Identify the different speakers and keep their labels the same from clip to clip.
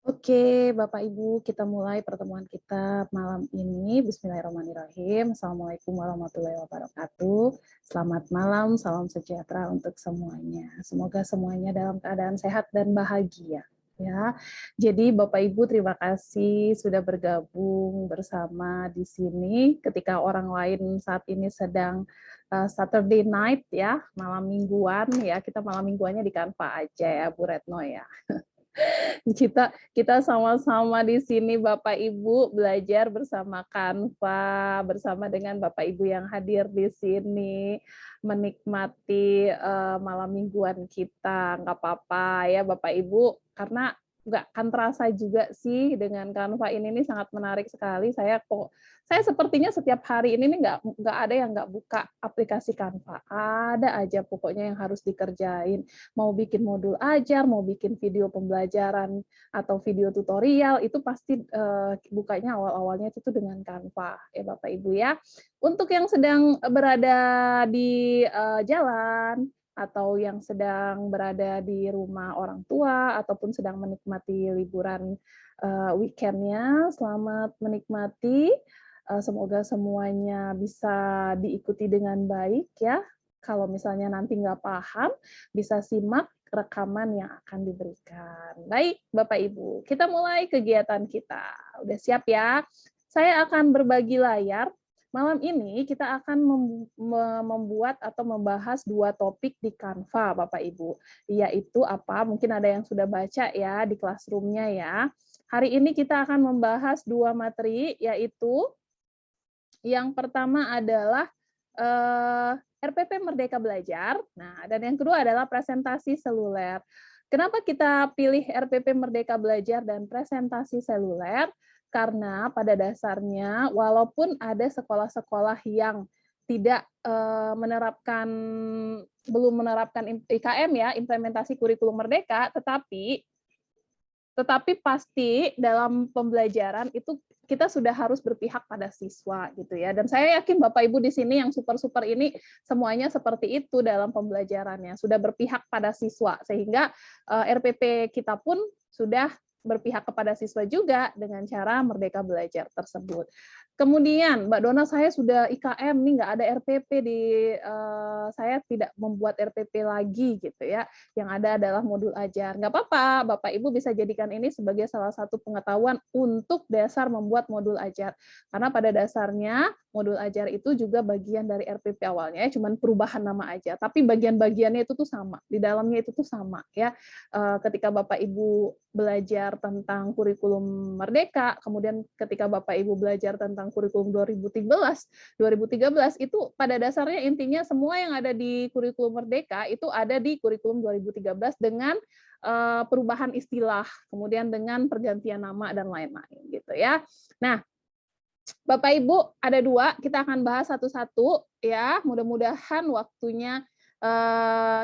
Speaker 1: Oke, Bapak Ibu, kita mulai pertemuan kita malam ini. Bismillahirrahmanirrahim. Assalamualaikum warahmatullahi wabarakatuh. Selamat malam, salam sejahtera untuk semuanya. Semoga semuanya dalam keadaan sehat dan bahagia. Ya, jadi Bapak Ibu terima kasih sudah bergabung bersama di sini. Ketika orang lain saat ini sedang Saturday night ya, malam mingguan ya, kita malam mingguannya di Canva aja ya, Bu Retno ya. Kita sama-sama di sini Bapak Ibu belajar bersama Canva, bersama dengan Bapak Ibu yang hadir di sini, menikmati malam mingguan kita. Nggak apa-apa ya Bapak Ibu, karena nggak akan terasa juga sih dengan Canva ini nih sangat menarik sekali. Saya sepertinya setiap hari ini nih nggak ada yang nggak buka aplikasi Canva. Ada aja pokoknya yang harus dikerjain, mau bikin modul ajar, mau bikin video pembelajaran atau video tutorial, itu pasti bukanya awal-awalnya itu tuh dengan Canva ya Bapak Ibu ya. Untuk yang sedang berada di jalan atau yang sedang berada di rumah orang tua ataupun sedang menikmati liburan weekend-nya, selamat menikmati. Semoga semuanya bisa diikuti dengan baik ya. Kalau misalnya nanti nggak paham, bisa simak rekaman yang akan diberikan. Baik, Bapak Ibu, kita mulai kegiatan kita. Udah siap ya? Saya akan berbagi layar. Malam ini kita akan membuat atau membahas dua topik di Canva, Bapak Ibu. Yaitu apa? Mungkin ada yang sudah baca ya di classroom-nya ya. Hari ini kita akan membahas dua materi, yaitu yang pertama adalah RPP Merdeka Belajar. Nah, dan yang kedua adalah presentasi seluler. Kenapa kita pilih RPP Merdeka Belajar dan presentasi seluler? Karena pada dasarnya, walaupun ada sekolah-sekolah yang tidak belum menerapkan IKM ya, implementasi kurikulum merdeka, tetapi pasti dalam pembelajaran itu kita sudah harus berpihak pada siswa gitu ya. Dan saya yakin Bapak Ibu di sini yang super-super ini semuanya seperti itu dalam pembelajarannya, sudah berpihak pada siswa sehingga RPP kita pun sudah berpihak kepada siswa juga dengan cara Merdeka Belajar tersebut. Kemudian Mbak Dona, saya sudah IKM nih, nggak ada RPP di saya tidak membuat RPP lagi gitu ya. Yang ada adalah modul ajar. Nggak apa-apa, Bapak Ibu bisa jadikan ini sebagai salah satu pengetahuan untuk dasar membuat modul ajar. Karena pada dasarnya modul ajar itu juga bagian dari RPP awalnya, cuman perubahan nama aja. Tapi bagian-bagiannya itu tuh sama, di dalamnya itu tuh sama ya. Ketika Bapak Ibu belajar tentang kurikulum Merdeka, kemudian ketika Bapak Ibu belajar tentang kurikulum 2013 itu pada dasarnya intinya semua yang ada di kurikulum Merdeka itu ada di kurikulum 2013 dengan perubahan istilah, kemudian dengan pergantian nama dan lain-lain gitu ya. Nah, Bapak Ibu ada dua, kita akan bahas satu-satu ya. Mudah-mudahan waktunya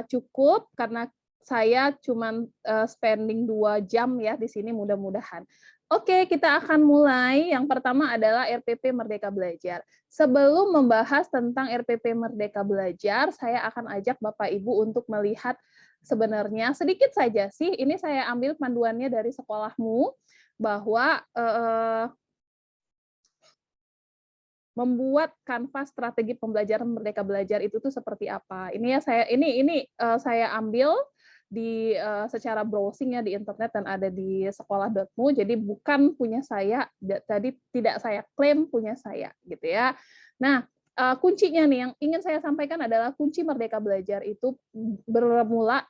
Speaker 1: cukup karena saya cuman spending 2 jam ya di sini mudah-mudahan. Oke, kita akan mulai. Yang pertama adalah RPP Merdeka Belajar. Sebelum membahas tentang RPP Merdeka Belajar, saya akan ajak Bapak Ibu untuk melihat sebenarnya sedikit saja sih, ini saya ambil panduannya dari sekolahmu, bahwa membuat kanvas strategi pembelajaran Merdeka Belajar itu tuh seperti apa. Ini ya saya ambil di secara browsing ya di internet dan ada di sekolah.mu, jadi bukan punya saya, tadi tidak saya klaim punya saya gitu ya. Nah, kuncinya nih yang ingin saya sampaikan adalah kunci Merdeka Belajar itu bermula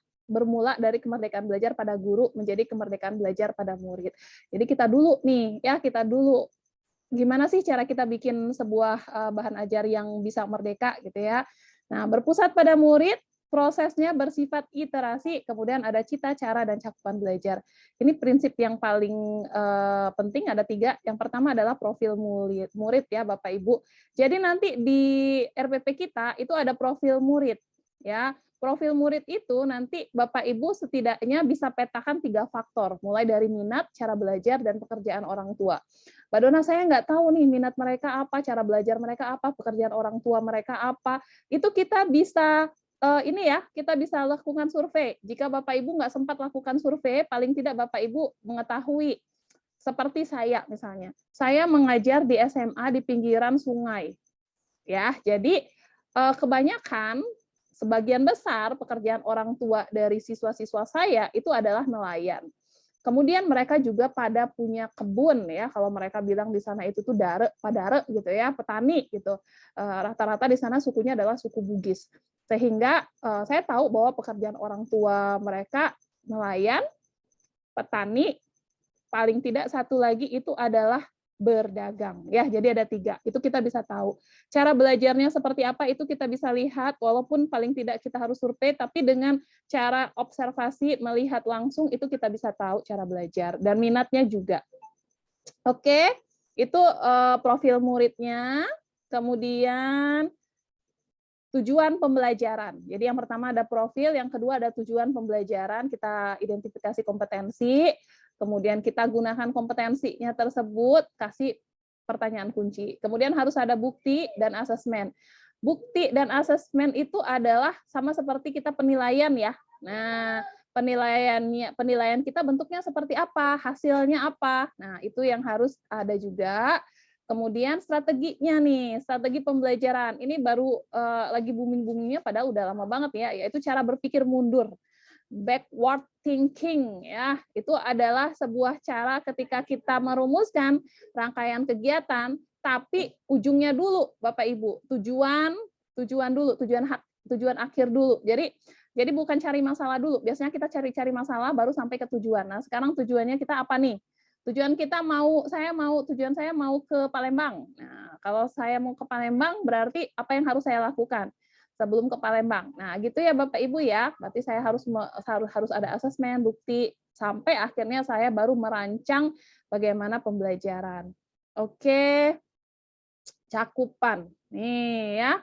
Speaker 1: dari kemerdekaan belajar pada guru menjadi kemerdekaan belajar pada murid. Jadi kita dulu nih ya, kita dulu gimana sih cara kita bikin sebuah bahan ajar yang bisa merdeka gitu ya. Nah, berpusat pada murid, prosesnya bersifat iterasi, kemudian ada cita, cara, dan cakupan belajar. Ini prinsip yang paling penting, ada 3. Yang pertama adalah profil murid ya Bapak Ibu. Jadi nanti di RPP kita itu ada profil murid ya. Profil murid itu nanti Bapak Ibu setidaknya bisa petakan 3 faktor, mulai dari minat, cara belajar, dan pekerjaan orang tua. Mbak Dona, saya nggak tahu nih minat mereka apa, cara belajar mereka apa, pekerjaan orang tua mereka apa. Itu kita bisa ini ya, kita bisa lakukan survei. Jika Bapak Ibu nggak sempat lakukan survei, paling tidak Bapak Ibu mengetahui. Seperti saya misalnya, saya mengajar di SMA di pinggiran sungai, ya. Jadi, kebanyakan, sebagian besar pekerjaan orang tua dari siswa-siswa saya itu adalah nelayan. Kemudian mereka juga pada punya kebun ya, kalau mereka bilang di sana itu tuh padare gitu ya, petani gitu. Rata-rata di sana sukunya adalah suku Bugis. Sehingga, saya tahu bahwa pekerjaan orang tua mereka nelayan, petani, paling tidak satu lagi itu adalah berdagang ya. Jadi ada 3, itu kita bisa tahu. Cara belajarnya seperti apa itu kita bisa lihat, walaupun paling tidak kita harus survei, tapi dengan cara observasi, melihat langsung itu kita bisa tahu cara belajar dan minatnya juga. Oke, itu, profil muridnya, kemudian tujuan pembelajaran. Jadi yang pertama ada profil, yang kedua ada tujuan pembelajaran, kita identifikasi kompetensi, kemudian kita gunakan kompetensinya tersebut, kasih pertanyaan kunci. Kemudian harus ada bukti dan asesmen. Bukti dan asesmen itu adalah sama seperti kita penilaian ya. Nah, penilaian kita bentuknya seperti apa, hasilnya apa. Nah, itu yang harus ada juga. Kemudian strateginya nih, strategi pembelajaran. Ini baru lagi booming-boomingnya padahal udah lama banget ya, yaitu cara berpikir mundur. Backward thinking ya, itu adalah sebuah cara ketika kita merumuskan rangkaian kegiatan, tapi ujungnya dulu Bapak Ibu, tujuan tujuan dulu, tujuan akhir dulu. Jadi bukan cari masalah dulu. Biasanya kita cari-cari masalah baru sampai ke tujuan. Nah, sekarang tujuannya kita apa nih? Tujuan saya mau ke Palembang. Nah, kalau saya mau ke Palembang berarti apa yang harus saya lakukan sebelum ke Palembang. Nah, gitu ya Bapak Ibu ya. Berarti saya harus ada asesmen, bukti sampai akhirnya saya baru merancang bagaimana pembelajaran. Oke, cakupan. Nih ya.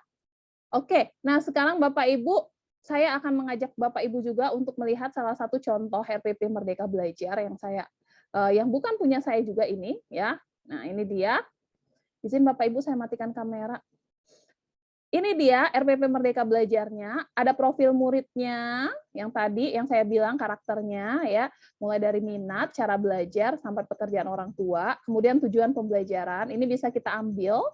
Speaker 1: Oke. Nah, sekarang Bapak Ibu, saya akan mengajak Bapak Ibu juga untuk melihat salah satu contoh RPP Merdeka Belajar yang bukan punya saya juga ini ya. Nah, ini dia. Izin Bapak Ibu saya matikan kamera. Ini dia RPP Merdeka Belajarnya, ada profil muridnya yang tadi yang saya bilang karakternya ya, mulai dari minat, cara belajar sampai pekerjaan orang tua, kemudian tujuan pembelajaran. Ini bisa kita ambil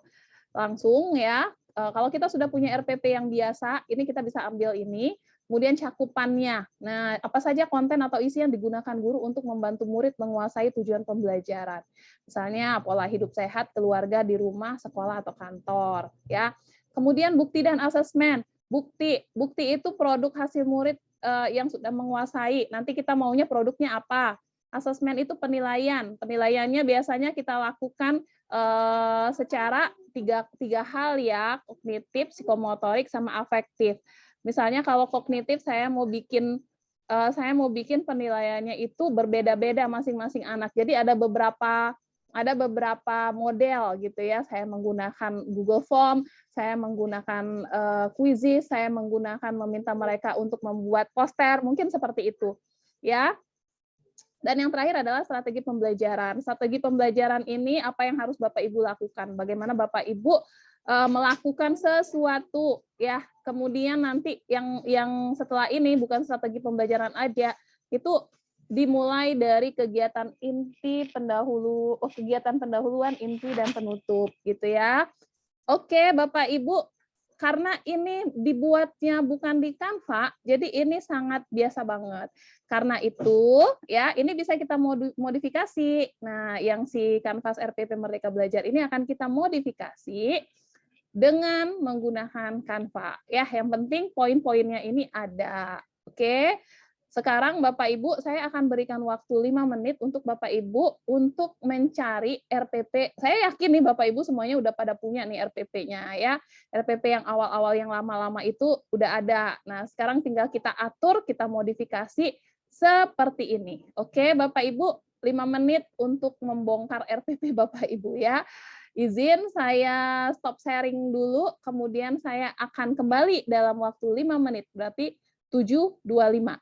Speaker 1: langsung ya. Kalau kita sudah punya RPP yang biasa, ini kita bisa ambil ini. Kemudian cakupannya. Nah, apa saja konten atau isi yang digunakan guru untuk membantu murid menguasai tujuan pembelajaran. Misalnya pola hidup sehat, keluarga di rumah, sekolah atau kantor, ya. Kemudian bukti dan asesmen. Bukti itu produk hasil murid yang sudah menguasai. Nanti kita maunya produknya apa? Asesmen itu penilaian. Penilaiannya biasanya kita lakukan secara tiga hal ya, kognitif, psikomotorik, sama afektif. Misalnya kalau kognitif saya mau bikin penilaiannya itu berbeda-beda masing-masing anak. Jadi ada beberapa model gitu ya. Saya menggunakan Google Form, saya menggunakan Quizizz, saya menggunakan meminta mereka untuk membuat poster, mungkin seperti itu. Ya. Dan yang terakhir adalah strategi pembelajaran. Strategi pembelajaran ini apa yang harus Bapak Ibu lakukan? Bagaimana Bapak Ibu melakukan sesuatu ya. Kemudian nanti yang setelah ini bukan strategi pembelajaran aja, itu dimulai dari kegiatan kegiatan pendahuluan, inti dan penutup gitu ya. Oke, Bapak Ibu, karena ini dibuatnya bukan di Canva, jadi ini sangat biasa banget. Karena itu, ya, ini bisa kita modifikasi. Nah, yang si Canvas RPP Merdeka Belajar ini akan kita modifikasi dengan menggunakan Canva. Ya, yang penting poin-poinnya ini ada. Oke. Sekarang Bapak Ibu, saya akan berikan waktu 5 menit untuk Bapak Ibu untuk mencari RPP. Saya yakin nih Bapak Ibu semuanya udah pada punya nih RPP-nya ya. RPP yang awal-awal yang lama-lama itu udah ada. Nah, sekarang tinggal kita atur, kita modifikasi seperti ini. Oke, Bapak Ibu, 5 menit untuk membongkar RPP Bapak Ibu ya. Izin saya stop sharing dulu, kemudian saya akan kembali dalam waktu 5 menit, berarti 7.25.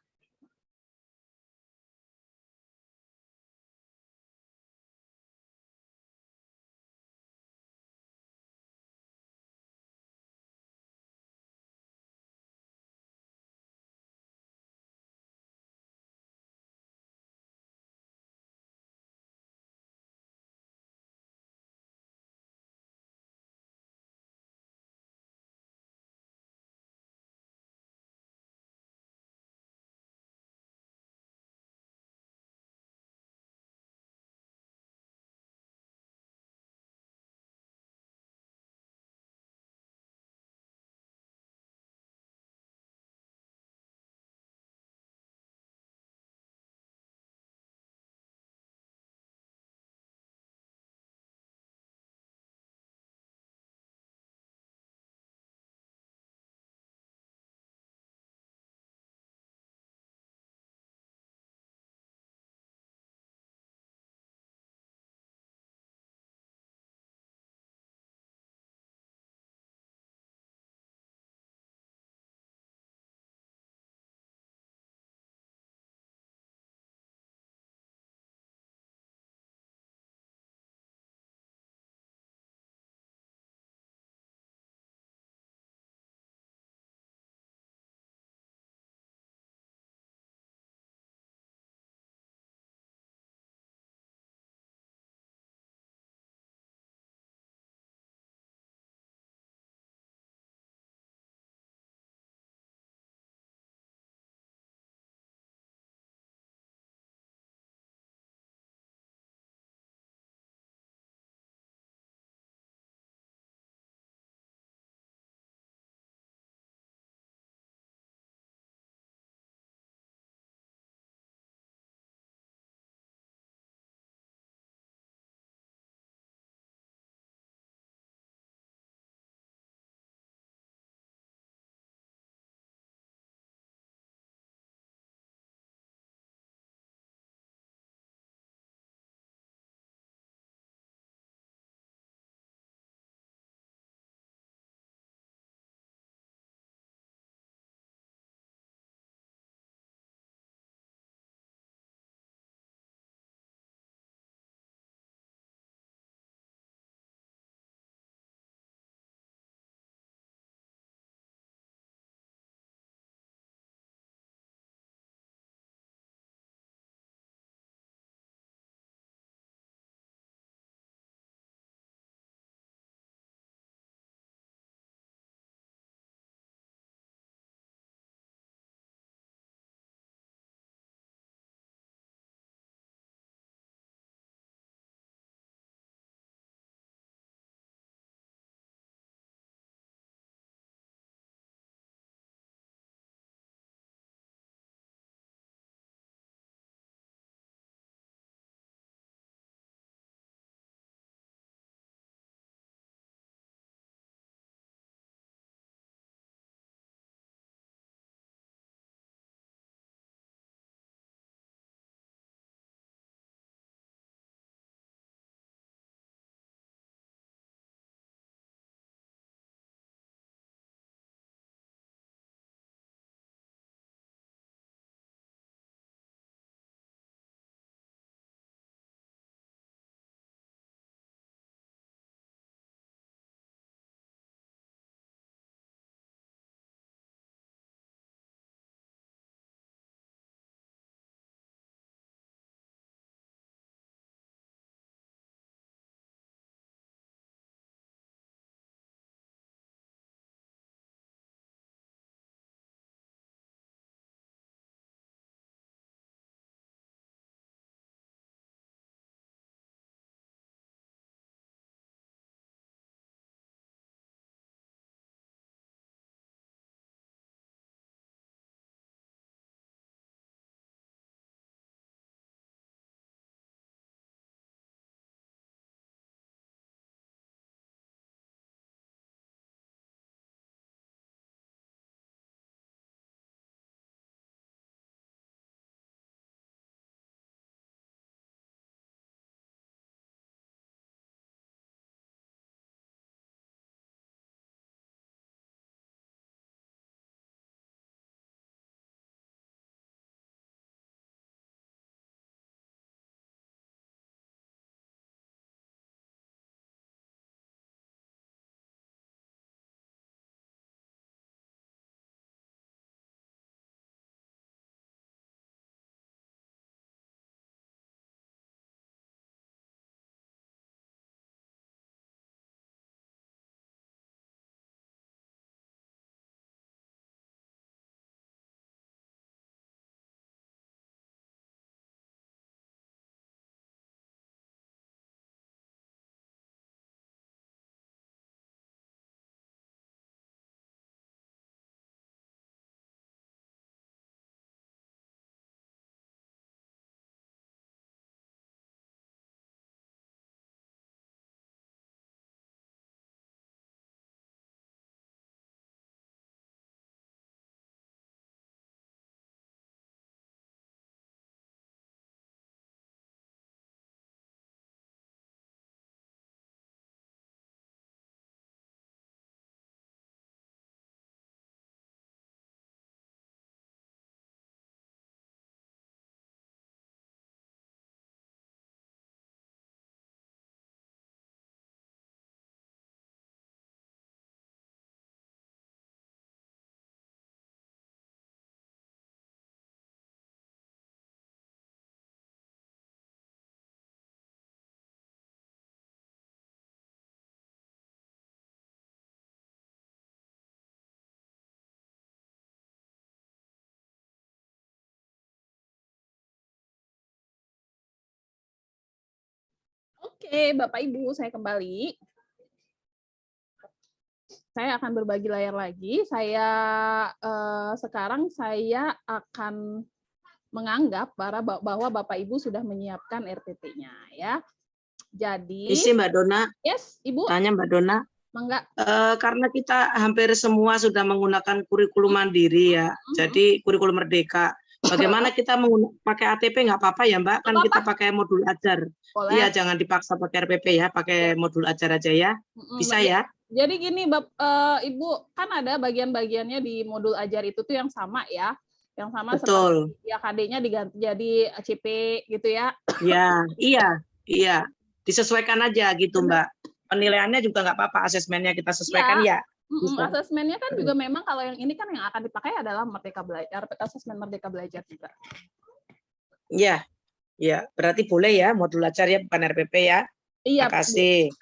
Speaker 1: Oke, Bapak Ibu, saya kembali. Saya akan berbagi layar lagi. Sekarang saya akan menganggap bahwa Bapak Ibu sudah menyiapkan RPP-nya ya. Jadi,
Speaker 2: Isi Mbak Dona,
Speaker 1: yes, Ibu,
Speaker 2: tanya Mbak Dona,
Speaker 1: mangga.
Speaker 2: karena kita hampir semua sudah menggunakan kurikulum mandiri ya, jadi kurikulum merdeka. Bagaimana kita pakai ATP nggak apa-apa ya Mbak? Kan kita pakai modul ajar.
Speaker 1: Boleh.
Speaker 2: Iya, jangan dipaksa pakai RPP ya, pakai modul ajar aja ya. Bisa ya?
Speaker 1: Jadi gini, Ibu, kan ada bagian-bagiannya di modul ajar itu tuh yang sama ya. Yang sama
Speaker 2: Betul.
Speaker 1: seperti ya KD-nya diganti jadi CP gitu ya.
Speaker 2: Ya, iya. Disesuaikan aja gitu Mbak. Penilaiannya juga nggak apa-apa, asesmennya kita sesuaikan ya. Bisa.
Speaker 1: Asesmennya kan juga memang kalau yang ini kan yang akan dipakai adalah Merdeka Belajar, asesmen Merdeka Belajar juga.
Speaker 2: Iya, berarti boleh ya modul ajar ya, bukan RPP ya.
Speaker 1: Iya.
Speaker 2: Terima kasih.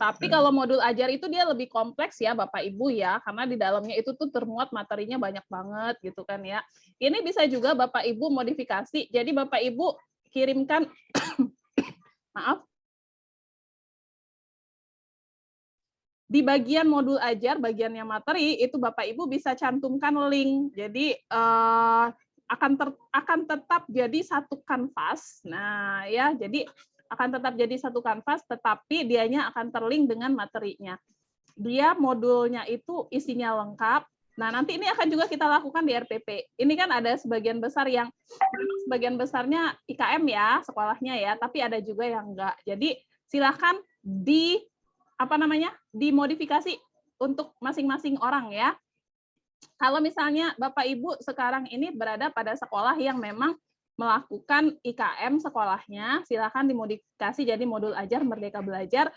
Speaker 1: Tapi kalau modul ajar itu dia lebih kompleks ya Bapak Ibu ya, karena di dalamnya itu tuh termuat materinya banyak banget gitu kan ya. Ini bisa juga Bapak Ibu modifikasi. Jadi Bapak Ibu kirimkan maaf. Di bagian modul ajar, bagiannya materi, itu Bapak Ibu bisa cantumkan link. Jadi akan tetap jadi satu kanvas. Nah, ya, jadi akan tetap jadi satu kanvas, tetapi dianya akan terlink dengan materinya. Dia modulnya itu isinya lengkap. Nah, nanti ini akan juga kita lakukan di RPP. Ini kan ada sebagian besar yang sebagian besarnya IKM ya, sekolahnya ya, tapi ada juga yang enggak. Jadi silakan dimodifikasi untuk masing-masing orang ya. Kalau misalnya Bapak Ibu sekarang ini berada pada sekolah yang memang melakukan IKM sekolahnya, silakan dimodifikasi jadi modul ajar Merdeka Belajar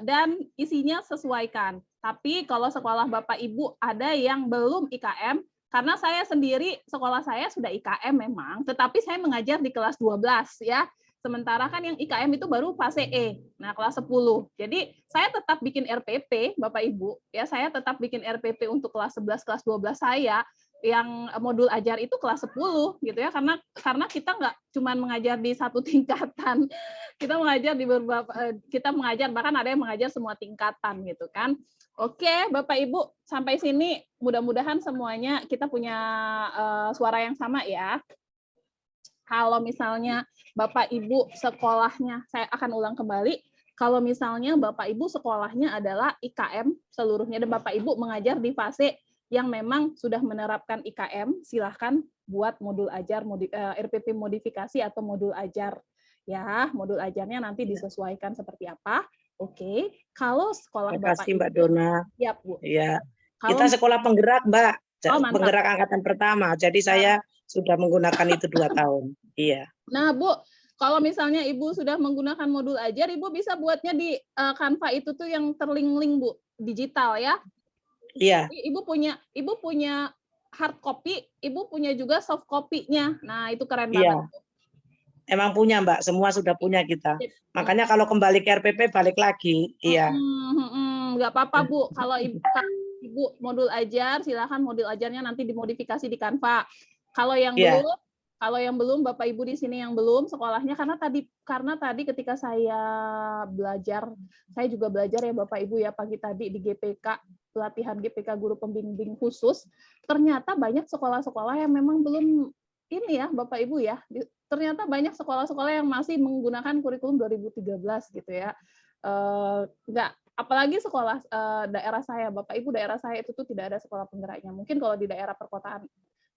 Speaker 1: dan isinya sesuaikan. Tapi kalau sekolah Bapak Ibu ada yang belum IKM, karena saya sendiri sekolah saya sudah IKM memang, tetapi saya mengajar di kelas 12 ya. Sementara kan yang IKM itu baru fase E, nah kelas 10. Jadi saya tetap bikin RPP, Bapak Ibu, ya saya tetap bikin RPP untuk kelas 11, kelas 12 saya, yang modul ajar itu kelas 10 gitu ya, karena kita nggak cuma mengajar di satu tingkatan, kita mengajar bahkan ada yang mengajar semua tingkatan gitu kan. Oke, Bapak Ibu, sampai sini mudah-mudahan semuanya kita punya suara yang sama ya. Kalau misalnya Bapak Ibu sekolahnya, saya akan ulang kembali, kalau misalnya Bapak Ibu sekolahnya adalah IKM seluruhnya dan Bapak Ibu mengajar di fase yang memang sudah menerapkan IKM, silahkan buat modul ajar, RPP modifikasi atau modul ajar. Ya, modul ajarnya nanti disesuaikan seperti apa. Oke, kalau sekolah
Speaker 2: Terima kasih
Speaker 1: Bapak
Speaker 2: Mbak
Speaker 1: Ibu,
Speaker 2: Dona.
Speaker 1: siap Bu.
Speaker 2: Ya, kita sekolah penggerak Mbak, penggerak angkatan pertama. Jadi saya sudah menggunakan itu 2 tahun. Iya.
Speaker 1: Nah Bu, kalau misalnya Ibu sudah menggunakan modul ajar, Ibu bisa buatnya di Canva itu tuh yang terlink-link Bu, digital ya.
Speaker 2: Iya.
Speaker 1: Ibu punya hard copy, Ibu punya juga soft copy-nya. Nah, itu keren banget.
Speaker 2: Emang punya Mbak, semua sudah punya kita. Makanya kalau kembali ke RPP balik lagi. Iya.
Speaker 1: Nggak apa-apa Bu, kalau Ibu modul ajar, silakan modul ajarnya nanti dimodifikasi di Canva. Kalau yang belum Bapak Ibu di sini yang belum sekolahnya, karena tadi ketika saya belajar, saya juga belajar ya Bapak Ibu ya pagi tadi di GPK, pelatihan GPK guru pembimbing khusus, ternyata banyak sekolah-sekolah yang memang belum ini ya Bapak Ibu ya, ternyata banyak sekolah-sekolah yang masih menggunakan kurikulum 2013 gitu ya. Enggak, apalagi sekolah daerah saya, Bapak Ibu, daerah saya itu tuh tidak ada sekolah penggeraknya. Mungkin kalau di daerah perkotaan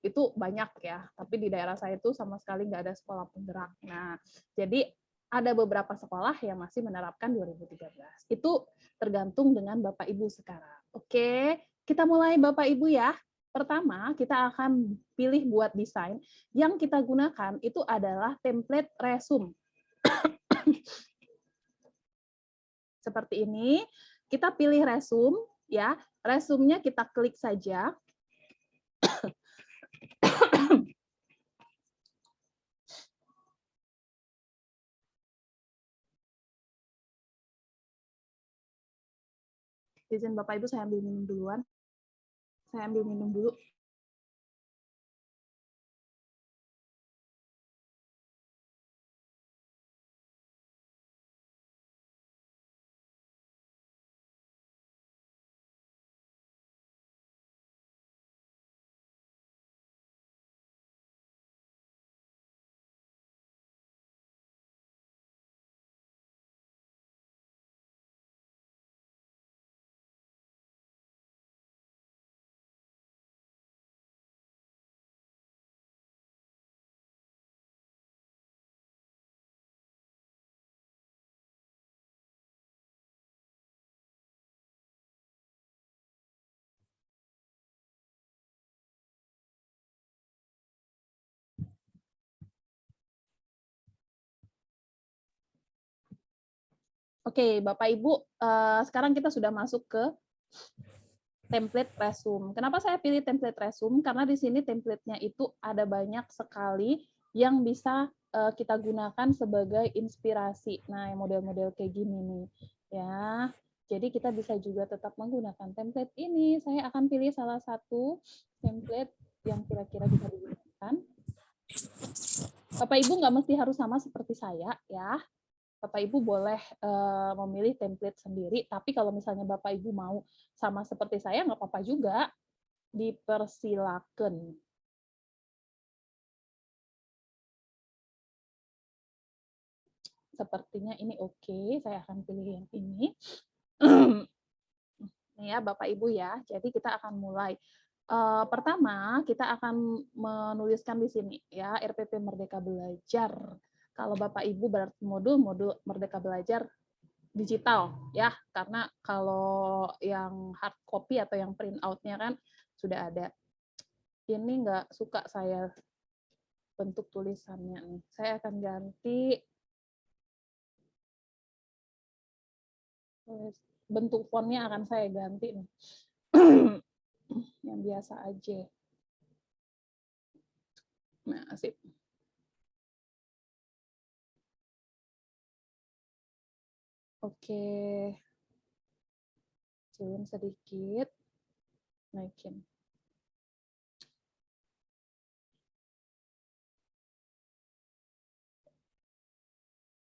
Speaker 1: itu banyak ya, tapi di daerah saya itu sama sekali nggak ada sekolah penggerak. Nah, jadi ada beberapa sekolah yang masih menerapkan 2013. Itu tergantung dengan Bapak Ibu sekarang. Oke, kita mulai Bapak Ibu ya. Pertama, kita akan pilih buat desain. Yang kita gunakan itu adalah template resume. Seperti ini, kita pilih resume ya. Resume-nya kita klik saja. Izin Bapak Ibu, saya ambil minum duluan. Saya ambil minum dulu. Oke, Bapak Ibu, sekarang kita sudah masuk ke template resume. Kenapa saya pilih template resume? Karena di sini template-nya itu ada banyak sekali yang bisa kita gunakan sebagai inspirasi. Nah, model-model kayak gini nih, ya. Jadi kita bisa juga tetap menggunakan template ini. Saya akan pilih salah satu template yang kira-kira bisa digunakan. Bapak Ibu nggak mesti harus sama seperti saya, ya. Bapak Ibu boleh memilih template sendiri, tapi kalau misalnya Bapak Ibu mau sama seperti saya, nggak apa-apa juga, dipersilakan. Sepertinya ini oke, saya akan pilih yang ini. Nih ya, Bapak Ibu ya, jadi kita akan mulai. Pertama, kita akan menuliskan di sini ya, RPP Merdeka Belajar. Kalau Bapak Ibu berarti modul Merdeka Belajar digital ya, karena kalau yang hard copy atau yang print out-nya kan sudah ada. Ini nggak suka saya bentuk tulisannya nih. Saya akan ganti bentuk fontnya, akan saya ganti nih. Yang biasa aja. Nah, sip. Oke. Kecilin sedikit. Naikin.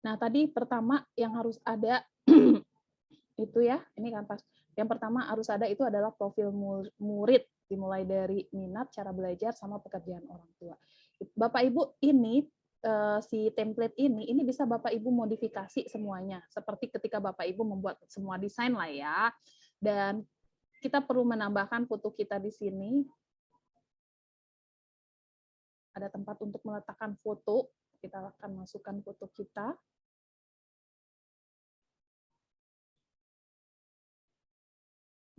Speaker 1: Nah, tadi pertama yang harus ada itu ya, ini kan pas. Yang pertama harus ada itu adalah profil murid, dimulai dari minat, cara belajar, sama pekerjaan orang tua. Bapak Ibu, ini si template ini bisa Bapak Ibu modifikasi semuanya, seperti ketika Bapak Ibu membuat semua desain lah ya. Dan kita perlu menambahkan foto kita di sini. Ada tempat untuk meletakkan foto, kita akan masukkan foto kita.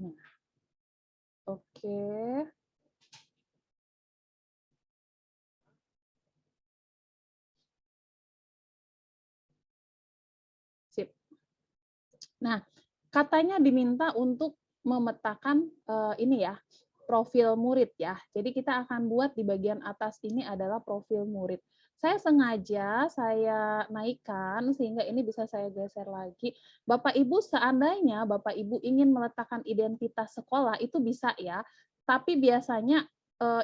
Speaker 1: Nah, oke. Sip. Nah, katanya diminta untuk memetakan ini ya, profil murid ya. Jadi kita akan buat di bagian atas ini adalah profil murid. Saya sengaja saya naikkan sehingga ini bisa saya geser lagi. Bapak Ibu, seandainya Bapak Ibu ingin meletakkan identitas sekolah itu bisa ya. Tapi biasanya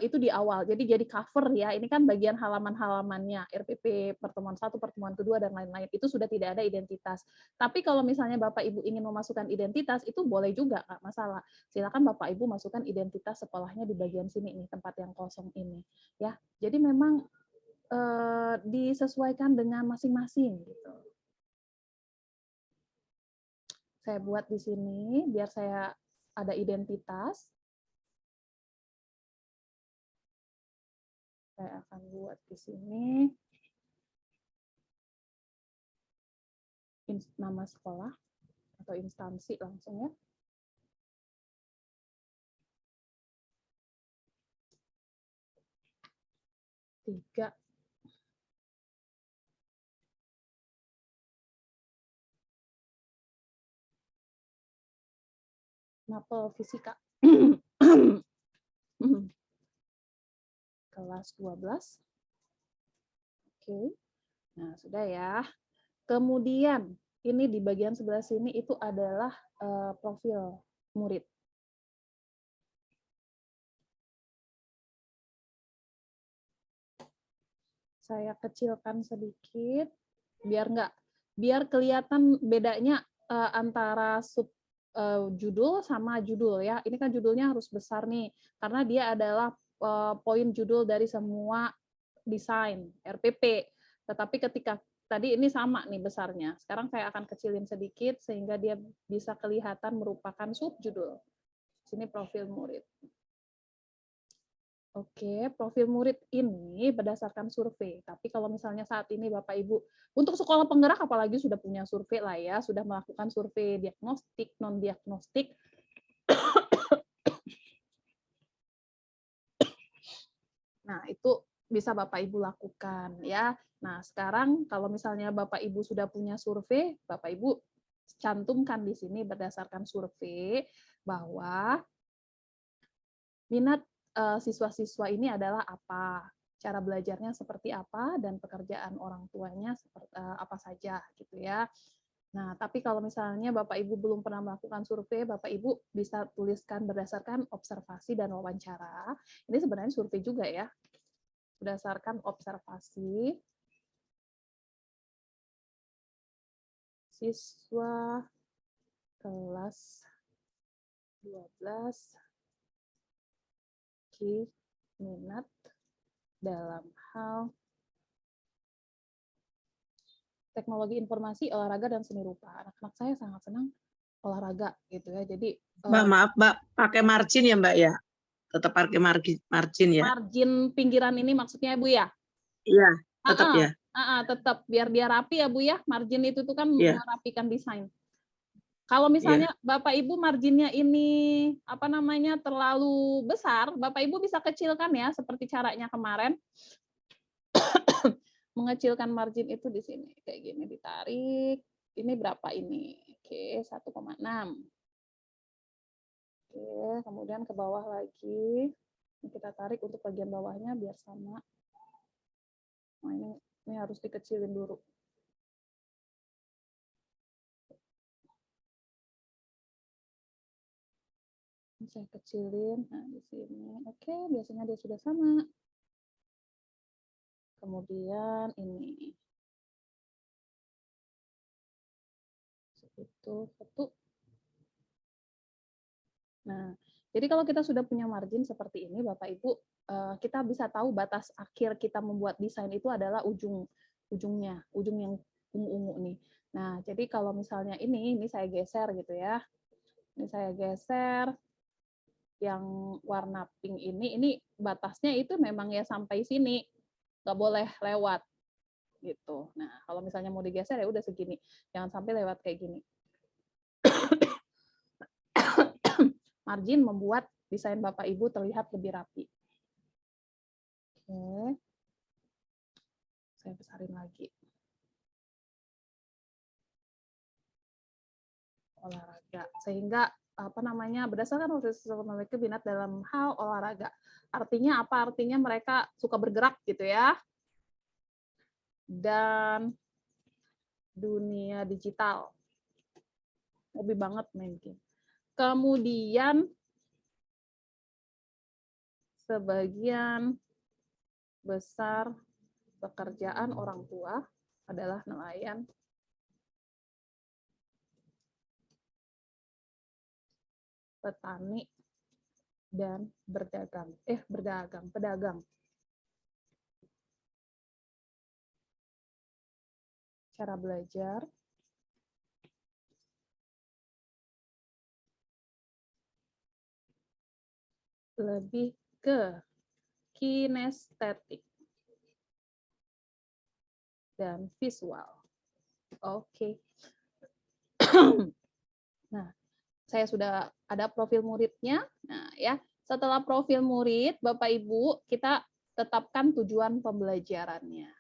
Speaker 1: itu di awal. Jadi cover ya. Ini kan bagian halaman-halamannya RPP pertemuan 1, pertemuan kedua dan lain-lain. Itu sudah tidak ada identitas. Tapi kalau misalnya Bapak Ibu ingin memasukkan identitas itu boleh juga, nggak masalah. Silakan Bapak Ibu masukkan identitas sekolahnya di bagian sini nih, tempat yang kosong ini. Ya, jadi memang disesuaikan dengan masing-masing gitu. Saya buat di sini biar saya ada identitas. Saya akan buat di sini nama sekolah atau instansi langsung ya. Tiga. Mapel fisika. Kelas 12. Oke. Nah, sudah ya. Kemudian ini di bagian sebelah sini itu adalah profil murid. Saya kecilkan sedikit biar kelihatan bedanya antara sub judul sama judul ya. Ini kan judulnya harus besar nih karena dia adalah poin judul dari semua desain RPP. Tetapi ketika tadi ini sama nih besarnya. Sekarang saya akan kecilin sedikit sehingga dia bisa kelihatan merupakan subjudul. Sini profil murid. Oke, profil murid ini berdasarkan survei. Tapi kalau misalnya saat ini Bapak Ibu, untuk sekolah penggerak apalagi sudah punya survei lah ya, sudah melakukan survei diagnostik, non-diagnostik. Nah, itu bisa Bapak Ibu lakukan ya. Nah, sekarang kalau misalnya Bapak Ibu sudah punya survei, Bapak Ibu cantumkan di sini berdasarkan survei bahwa minat siswa-siswa ini adalah apa, cara belajarnya seperti apa, dan pekerjaan orang tuanya seperti apa saja gitu ya. Nah, tapi kalau misalnya Bapak Ibu belum pernah melakukan survei, Bapak Ibu bisa tuliskan berdasarkan observasi dan wawancara. Ini sebenarnya survei juga ya. Berdasarkan observasi siswa kelas 12 minat dalam hal teknologi informasi, olahraga, dan seni rupa. Anak-anak saya sangat senang olahraga gitu ya. Jadi
Speaker 2: Mbak, maaf Mbak, pakai margin ya Mbak ya? Tetap pakai margin ya?
Speaker 1: margin pinggiran ini maksudnya Bu ya?
Speaker 2: Iya, tetap ya?
Speaker 1: Tetap biar dia rapi ya Bu ya. Margin itu tuh kan
Speaker 2: Iya,
Speaker 1: merapikan desain. Kalau
Speaker 2: iya.
Speaker 1: misalnya Bapak Ibu marginnya ini apa namanya terlalu besar, Bapak Ibu bisa kecilkan ya seperti caranya kemarin. Mengecilkan margin itu di sini kayak gini, ditarik. Ini berapa ini? Oke, 1,6. Oke, kemudian ke bawah lagi. Ini kita tarik untuk bagian bawahnya biar sama. Nah, ini harus dikecilin dulu. Ini saya kecilin. Nah, di sini. Oke, biasanya dia sudah sama. Kemudian ini. Itu satu. Nah, jadi kalau kita sudah punya margin seperti ini, Bapak Ibu, kita bisa tahu batas akhir kita membuat desain itu adalah ujungnya, ujung yang ungu-ungu nih. Nah, jadi kalau misalnya ini saya geser gitu ya. Ini saya geser yang warna pink ini batasnya itu memang ya sampai sini, nggak boleh lewat gitu. Nah, kalau misalnya mau digeser ya udah segini, jangan sampai lewat kayak gini. Margin membuat desain Bapak Ibu terlihat lebih rapi. Oke. Saya besarin lagi. Olahraga. Sehingga apa namanya berdasarkan memiliki minat dalam hal olahraga. Artinya apa? Artinya mereka suka bergerak gitu ya. Dan dunia digital. Hobi banget main game. Kemudian sebagian besar pekerjaan orang tua adalah nelayan, petani, dan pedagang. Cara belajar, lebih ke kinestetik dan visual. Oke. Nah, saya sudah ada profil muridnya. Nah, ya, setelah profil murid, Bapak Ibu, kita tetapkan tujuan pembelajarannya.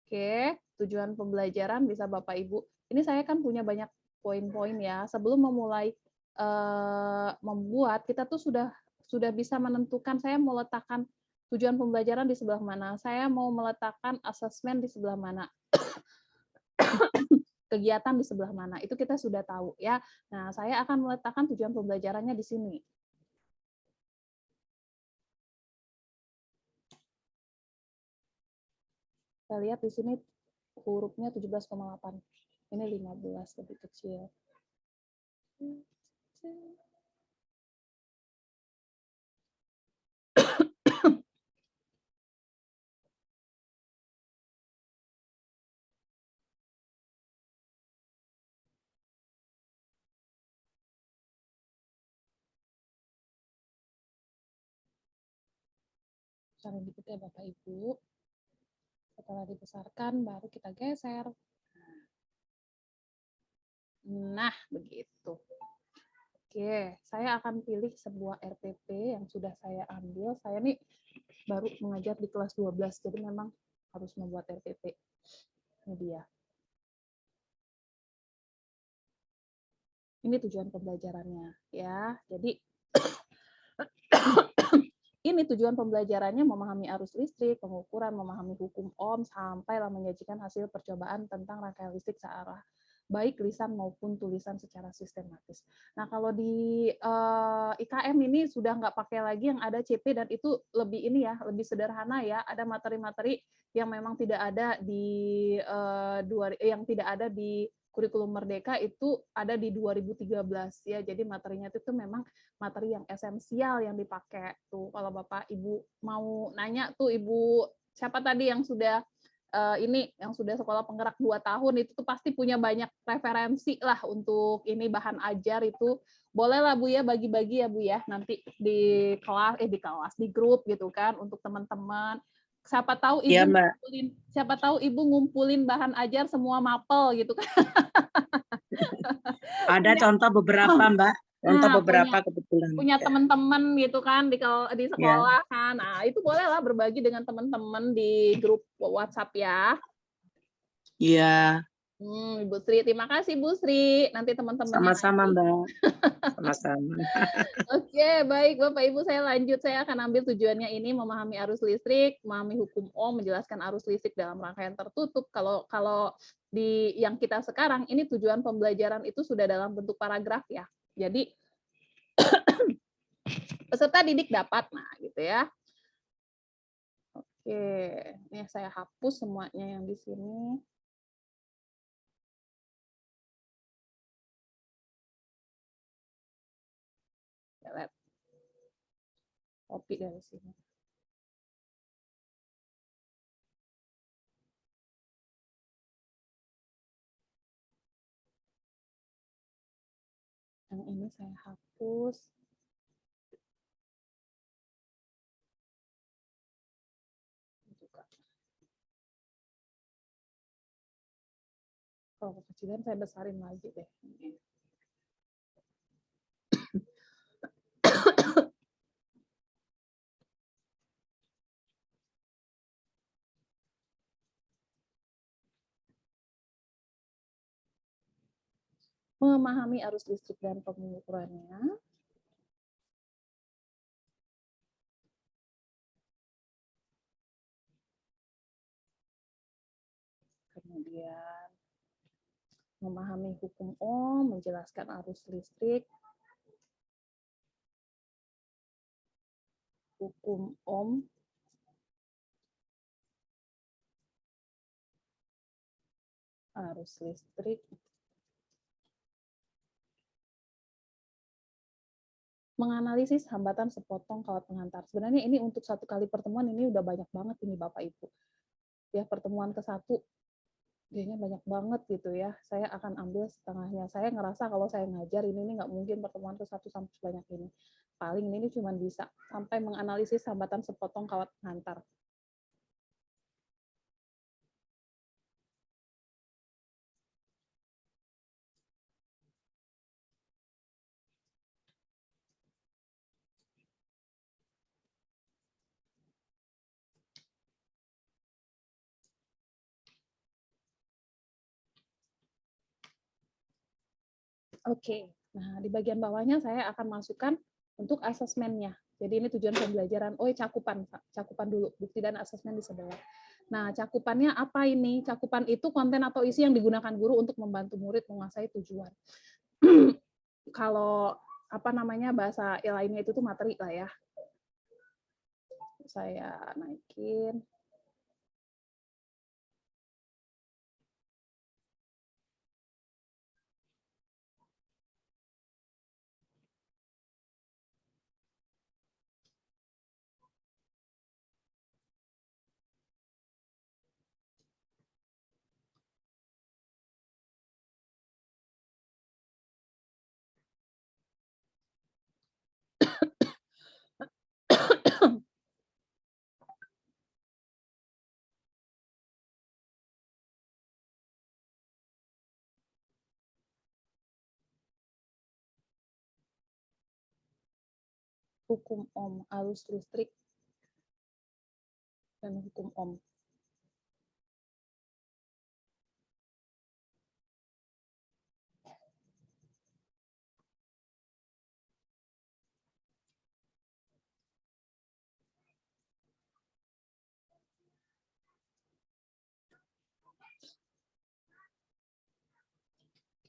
Speaker 1: Oke, tujuan pembelajaran bisa Bapak Ibu. Ini saya kan punya banyak poin-poin ya. Sebelum memulai membuat, kita tuh sudah bisa menentukan saya mau letakkan tujuan pembelajaran di sebelah mana. Saya mau meletakkan asesmen di sebelah mana. Kegiatan di sebelah mana. Itu kita sudah tahu ya. Nah, saya akan meletakkan tujuan pembelajarannya di sini. Kita lihat di sini hurufnya 17,8. Ini 15 lebih kecil. Saling dikit ya Bapak Ibu. Setelah dibesarkan baru kita geser. Nah, begitu. Oke, saya akan pilih sebuah RPP yang sudah saya ambil. Saya nih baru mengajar di kelas 12, jadi memang harus membuat RPP. Ini dia. Ini tujuan pembelajarannya ya. Jadi ini tujuan pembelajarannya memahami arus listrik, pengukuran, memahami hukum Ohm, sampailah menyajikan hasil percobaan tentang rangkaian listrik searah, baik lisan maupun tulisan secara sistematis. Nah, kalau di IKM ini sudah nggak pakai lagi yang ada CP dan itu lebih ini ya, lebih sederhana ya. Ada materi-materi yang memang tidak ada di yang tidak ada di kurikulum Merdeka itu ada di 2013 ya. Jadi materinya itu memang materi yang esensial yang dipakai tuh. Kalau Bapak Ibu mau nanya tuh Ibu siapa tadi yang sudah ini yang sudah sekolah penggerak 2 tahun itu tuh pasti punya banyak referensi lah untuk ini bahan ajar itu. Bolehlah Bu ya bagi-bagi ya Bu ya nanti di kelas di grup gitu kan untuk teman-teman.
Speaker 2: Iya, Mbak.
Speaker 1: Siapa tahu Ibu ngumpulin bahan ajar semua mapel gitu kan.
Speaker 2: Ada contoh beberapa, Mbak. Contoh
Speaker 1: Nah,
Speaker 2: beberapa kebetulan.
Speaker 1: punya
Speaker 2: Ya.
Speaker 1: teman-teman gitu kan di
Speaker 2: Ya.
Speaker 1: sekolah kan. Nah, itu bolehlah berbagi dengan teman-teman di grup WhatsApp ya.
Speaker 2: Iya.
Speaker 1: Ibu Sri, terima kasih Bu Sri. Nanti teman-temannya
Speaker 2: Sama-sama,
Speaker 1: lagi.
Speaker 2: Mbak. Sama-sama.
Speaker 1: Oke, baik Bapak Ibu, saya lanjut. Saya akan ambil tujuannya ini memahami arus listrik, memahami hukum Ohm, menjelaskan arus listrik dalam rangkaian tertutup. Kalau kalau di yang kita sekarang ini tujuan pembelajaran itu sudah dalam bentuk paragraf ya. Jadi peserta didik dapat, nah gitu ya. Oke, ini saya hapus semuanya yang di sini. Lihat. Copy dari sini. Yang ini saya hapus. Juga. Kalau kekecilan saya besarin lagi deh. Memahami arus listrik dan pengukurannya. Kemudian memahami hukum Ohm, menjelaskan arus listrik, hukum Ohm, arus listrik, menganalisis hambatan sepotong kawat pengantar. Sebenarnya ini untuk satu kali pertemuan ini udah banyak banget ini Bapak Ibu. Ya pertemuan ke-1 kayaknya banyak banget gitu ya. Saya akan ambil setengahnya. Saya ngerasa kalau saya ngajar ini nggak mungkin pertemuan ke-1 sampai sebanyak ini. Paling ini cuma bisa sampai menganalisis hambatan sepotong kawat pengantar. Oke, nah di bagian bawahnya saya akan masukkan untuk asesmennya. Jadi ini tujuan pembelajaran. Oh, cakupan dulu, bukti dan asesmen di sebelah. Nah, cakupannya apa ini? Cakupan itu konten atau isi yang digunakan guru untuk membantu murid menguasai tujuan. Kalau apa namanya bahasa lainnya itu tuh materi lah ya. Saya naikin. Hukum Ohm, arus listrik, dan hukum Ohm.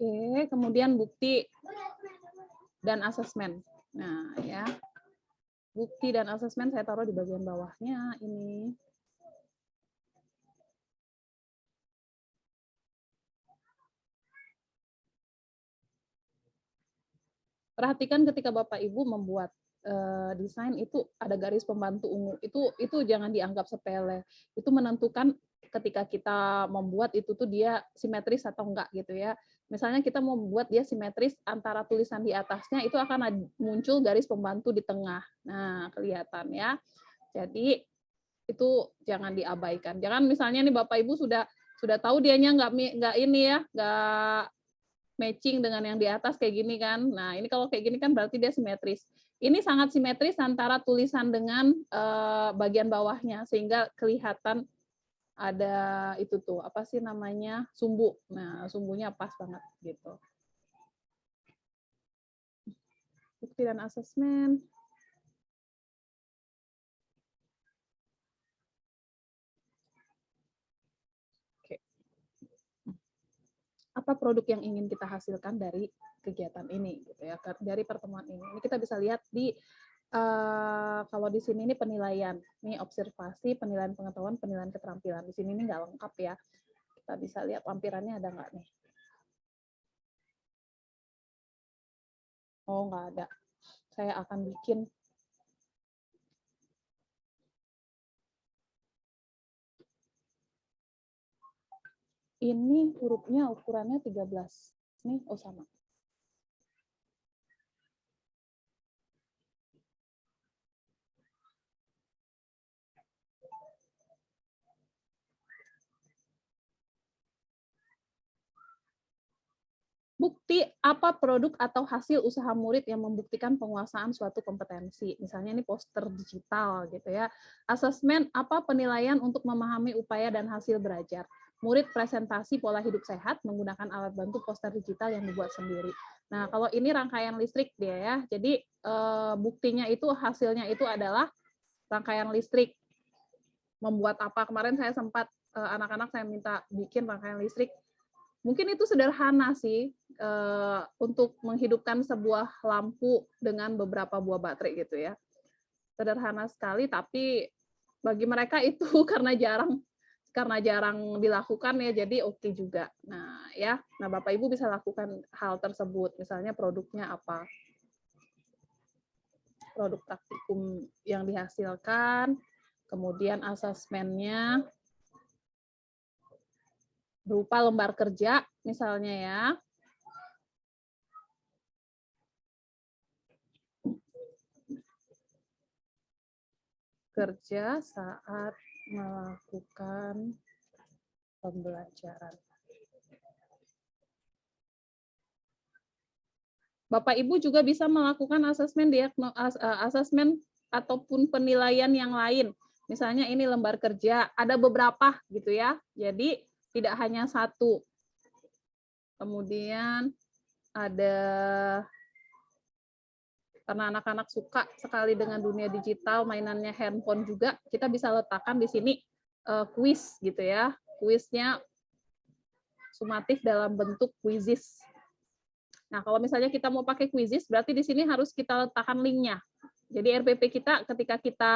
Speaker 1: Oke, kemudian bukti dan asesmen. Nah, ya. Bukti dan asesmen saya taruh di bagian bawahnya ini. Perhatikan ketika Bapak Ibu membuat desain itu ada garis pembantu ungu. Itu jangan dianggap sepele. Itu menentukan ketika kita membuat itu tuh dia simetris atau enggak gitu ya. Misalnya kita mau buat dia simetris antara tulisan di atasnya itu akan muncul garis pembantu di tengah. Nah, kelihatan ya. Jadi itu jangan diabaikan. Jangan misalnya nih Bapak Ibu sudah tahu dianya nggak ini ya, nggak matching dengan yang di atas kayak gini kan. Nah, ini kalau kayak gini kan berarti dia simetris. Ini sangat simetris antara tulisan dengan bagian bawahnya sehingga kelihatan ada itu tuh apa sih namanya sumbu. Nah, sumbunya pas banget gitu. Bukti dan asesmen. Oke. Apa produk yang ingin kita hasilkan dari kegiatan ini gitu ya, dari pertemuan ini. Ini kita bisa lihat di kalau di sini ini penilaian, ini observasi, penilaian pengetahuan, penilaian keterampilan. Di sini ini nggak lengkap ya. Kita bisa lihat lampirannya ada nggak nih? Oh, nggak ada. Saya akan bikin ini hurufnya ukurannya 13. Nih, oh sama. Bukti apa produk atau hasil usaha murid yang membuktikan penguasaan suatu kompetensi. Misalnya ini poster digital gitu ya. Asesmen apa penilaian untuk memahami upaya dan hasil belajar. Murid presentasi pola hidup sehat menggunakan alat bantu poster digital yang dibuat sendiri. Nah, kalau ini rangkaian listrik dia ya. Jadi buktinya itu hasilnya itu adalah rangkaian listrik. Membuat apa? Kemarin saya sempat anak-anak saya minta bikin rangkaian listrik. Mungkin itu sederhana sih untuk menghidupkan sebuah lampu dengan beberapa buah baterai gitu ya. Sederhana sekali, tapi bagi mereka itu karena jarang dilakukan ya, jadi oke juga. Nah ya, nah Bapak Ibu bisa lakukan hal tersebut. Misalnya produknya apa, produk praktikum yang dihasilkan, kemudian asesmennya berupa lembar kerja misalnya ya. Kerja saat melakukan pembelajaran. Bapak Ibu juga bisa melakukan asesmen ataupun penilaian yang lain. Misalnya ini lembar kerja, ada beberapa gitu ya. Jadi tidak hanya satu. Kemudian ada karena anak-anak suka sekali dengan dunia digital, mainannya handphone juga, kita bisa letakkan di sini kuis gitu ya. Kuisnya sumatif dalam bentuk quizzes. Nah, kalau misalnya kita mau pakai quizzes, berarti di sini harus kita letakkan linknya. Jadi RPP kita ketika kita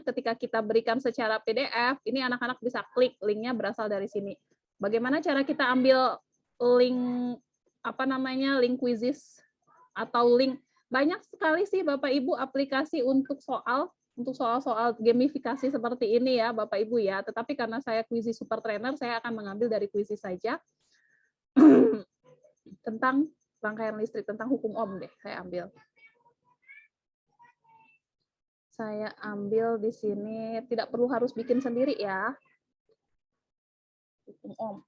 Speaker 1: ketika kita berikan secara PDF, ini anak-anak bisa klik linknya berasal dari sini. Bagaimana cara kita ambil link link quizzes atau link banyak sekali sih Bapak Ibu aplikasi untuk soal-soal gamifikasi seperti ini ya Bapak Ibu ya. Tetapi karena saya Quizzes Super Trainer, saya akan mengambil dari Quizzes saja. Tentang rangkaian listrik, tentang hukum Ohm deh, saya ambil. Saya ambil di sini, tidak perlu harus bikin sendiri ya. Hukum Ohm.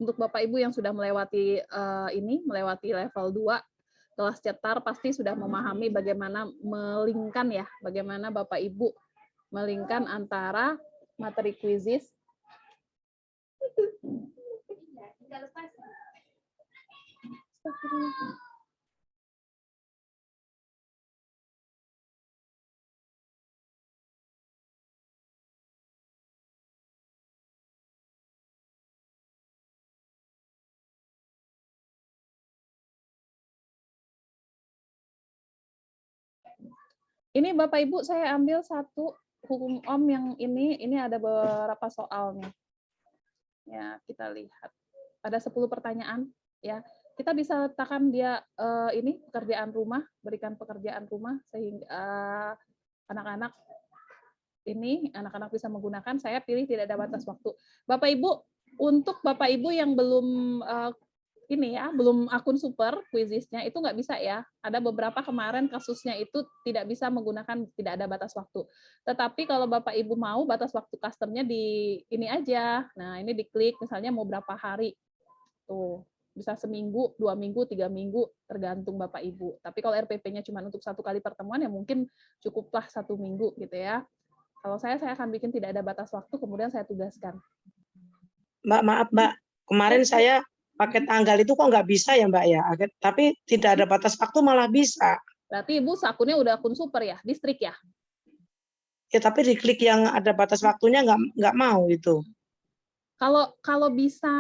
Speaker 1: Untuk Bapak Ibu yang sudah melewati melewati level 2, kelas cetar pasti sudah memahami bagaimana melingkan ya, bagaimana Bapak Ibu melingkan antara materi quizzes Ini Bapak Ibu saya ambil satu hukum Ohm yang ini ada beberapa soalnya. Ya, kita lihat. Ada 10 pertanyaan ya. Kita bisa letakkan dia ini pekerjaan rumah, berikan pekerjaan rumah sehingga anak-anak anak-anak bisa menggunakan. Saya pilih tidak ada batas waktu. Bapak Ibu, untuk Bapak Ibu yang belum belum akun super Quizizz-nya itu nggak bisa ya. Ada beberapa kemarin kasusnya itu tidak bisa menggunakan tidak ada batas waktu. Tetapi kalau Bapak Ibu mau batas waktu custom-nya di ini aja. Nah, ini diklik misalnya mau berapa hari. Tuh, bisa seminggu, 2 minggu, 3 minggu, tergantung Bapak Ibu. Tapi kalau RPP-nya cuma untuk 1 kali pertemuan ya mungkin cukuplah 1 minggu gitu ya. Kalau saya akan bikin tidak ada batas waktu, kemudian saya tugaskan.
Speaker 2: Mbak, maaf Mbak, kemarin saya pakai tanggal itu kok nggak bisa ya Mbak ya? Tapi tidak ada batas waktu malah bisa.
Speaker 1: Berarti Ibu akunnya udah akun super ya, distrik ya?
Speaker 2: Ya tapi diklik yang ada batas waktunya nggak mau itu.
Speaker 1: Kalau bisa,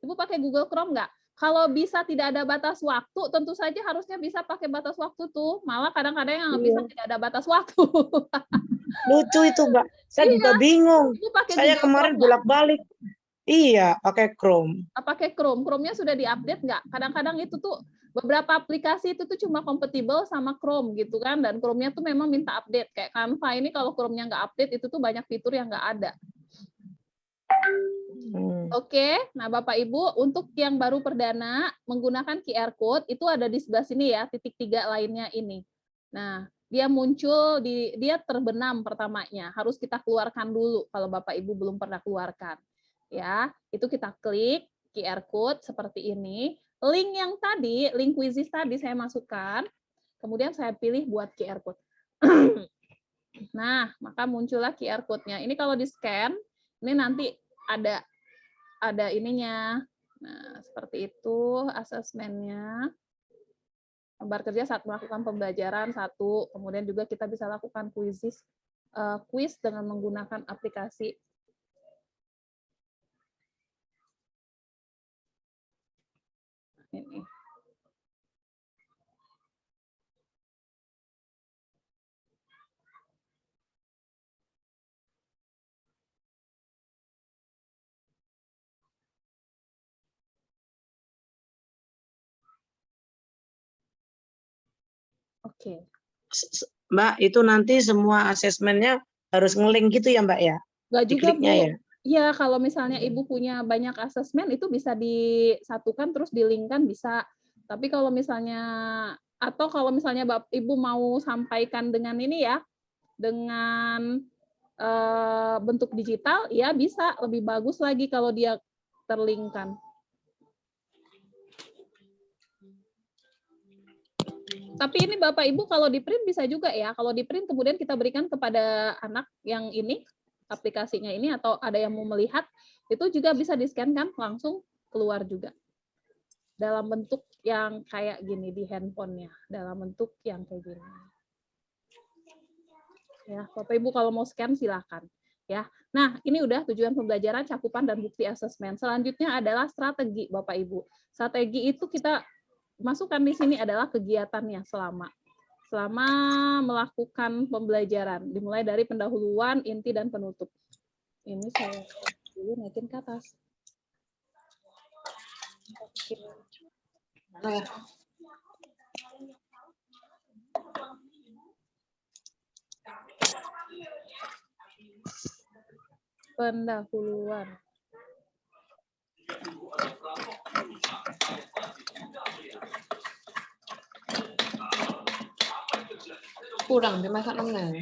Speaker 1: Ibu pakai Google Chrome nggak? Kalau bisa tidak ada batas waktu, tentu saja harusnya bisa pakai batas waktu tuh. Malah kadang-kadang yang nggak bisa tidak ada batas waktu.
Speaker 2: Lucu itu Mbak. Saya
Speaker 1: Iya,
Speaker 2: juga bingung.
Speaker 1: Ibu pakai
Speaker 2: Saya
Speaker 1: Google
Speaker 2: kemarin
Speaker 1: Chrome nggak?
Speaker 2: bolak-balik. Iya, pakai Chrome.
Speaker 1: Pakai Chrome. Chrome-nya sudah diupdate nggak? Kadang-kadang itu tuh beberapa aplikasi itu tuh cuma kompatibel sama Chrome gitu kan, dan Chrome-nya tuh memang minta update. Kayak Canva ini kalau Chrome-nya nggak update itu tuh banyak fitur yang nggak ada. Oke, nah Bapak Ibu, untuk yang baru perdana menggunakan QR code itu ada di sebelah sini ya, titik 3 lainnya ini. Nah, dia muncul dia terbenam pertamanya, harus kita keluarkan dulu kalau Bapak Ibu belum pernah keluarkan. Ya, itu kita klik QR code seperti ini. Link yang tadi, link Quizizz tadi saya masukkan, kemudian saya pilih buat QR code. Nah, maka muncullah QR code-nya. Ini kalau di-scan, ini nanti ada ininya. Nah, seperti itu asesmennya. Lembar kerja saat melakukan pembelajaran 1, kemudian juga kita bisa lakukan quiz dengan menggunakan aplikasi. Ini. Oke.
Speaker 2: Mbak, itu nanti semua asesmennya harus ngelink gitu ya Mbak ya?
Speaker 1: Nggak juga,
Speaker 2: Dikliknya
Speaker 1: Bu.
Speaker 2: ya?
Speaker 1: Iya, kalau misalnya Ibu punya banyak asesmen, itu bisa disatukan terus di-link-kan bisa. Tapi kalau misalnya, atau kalau misalnya Ibu mau sampaikan dengan ini ya, dengan bentuk digital, ya bisa. Lebih bagus lagi kalau dia terlink-kan. Tapi ini Bapak Ibu kalau di print bisa juga ya. Kalau di print kemudian kita berikan kepada anak yang ini, aplikasinya ini, atau ada yang mau melihat, itu juga bisa di-scan kan, langsung keluar juga. Dalam bentuk yang kayak gini di handphonenya, dalam bentuk yang kayak gini. Ya, Bapak Ibu kalau mau scan silakan. Ya. Nah, ini udah tujuan pembelajaran, cakupan, dan bukti asesmen. Selanjutnya adalah strategi, Bapak Ibu. Strategi itu kita masukkan di sini adalah kegiatannya selama melakukan pembelajaran, dimulai dari pendahuluan, inti, dan penutup. Ini saya dulu naikin ke atas. Pendahuluan.
Speaker 3: Kurang dia masak nang.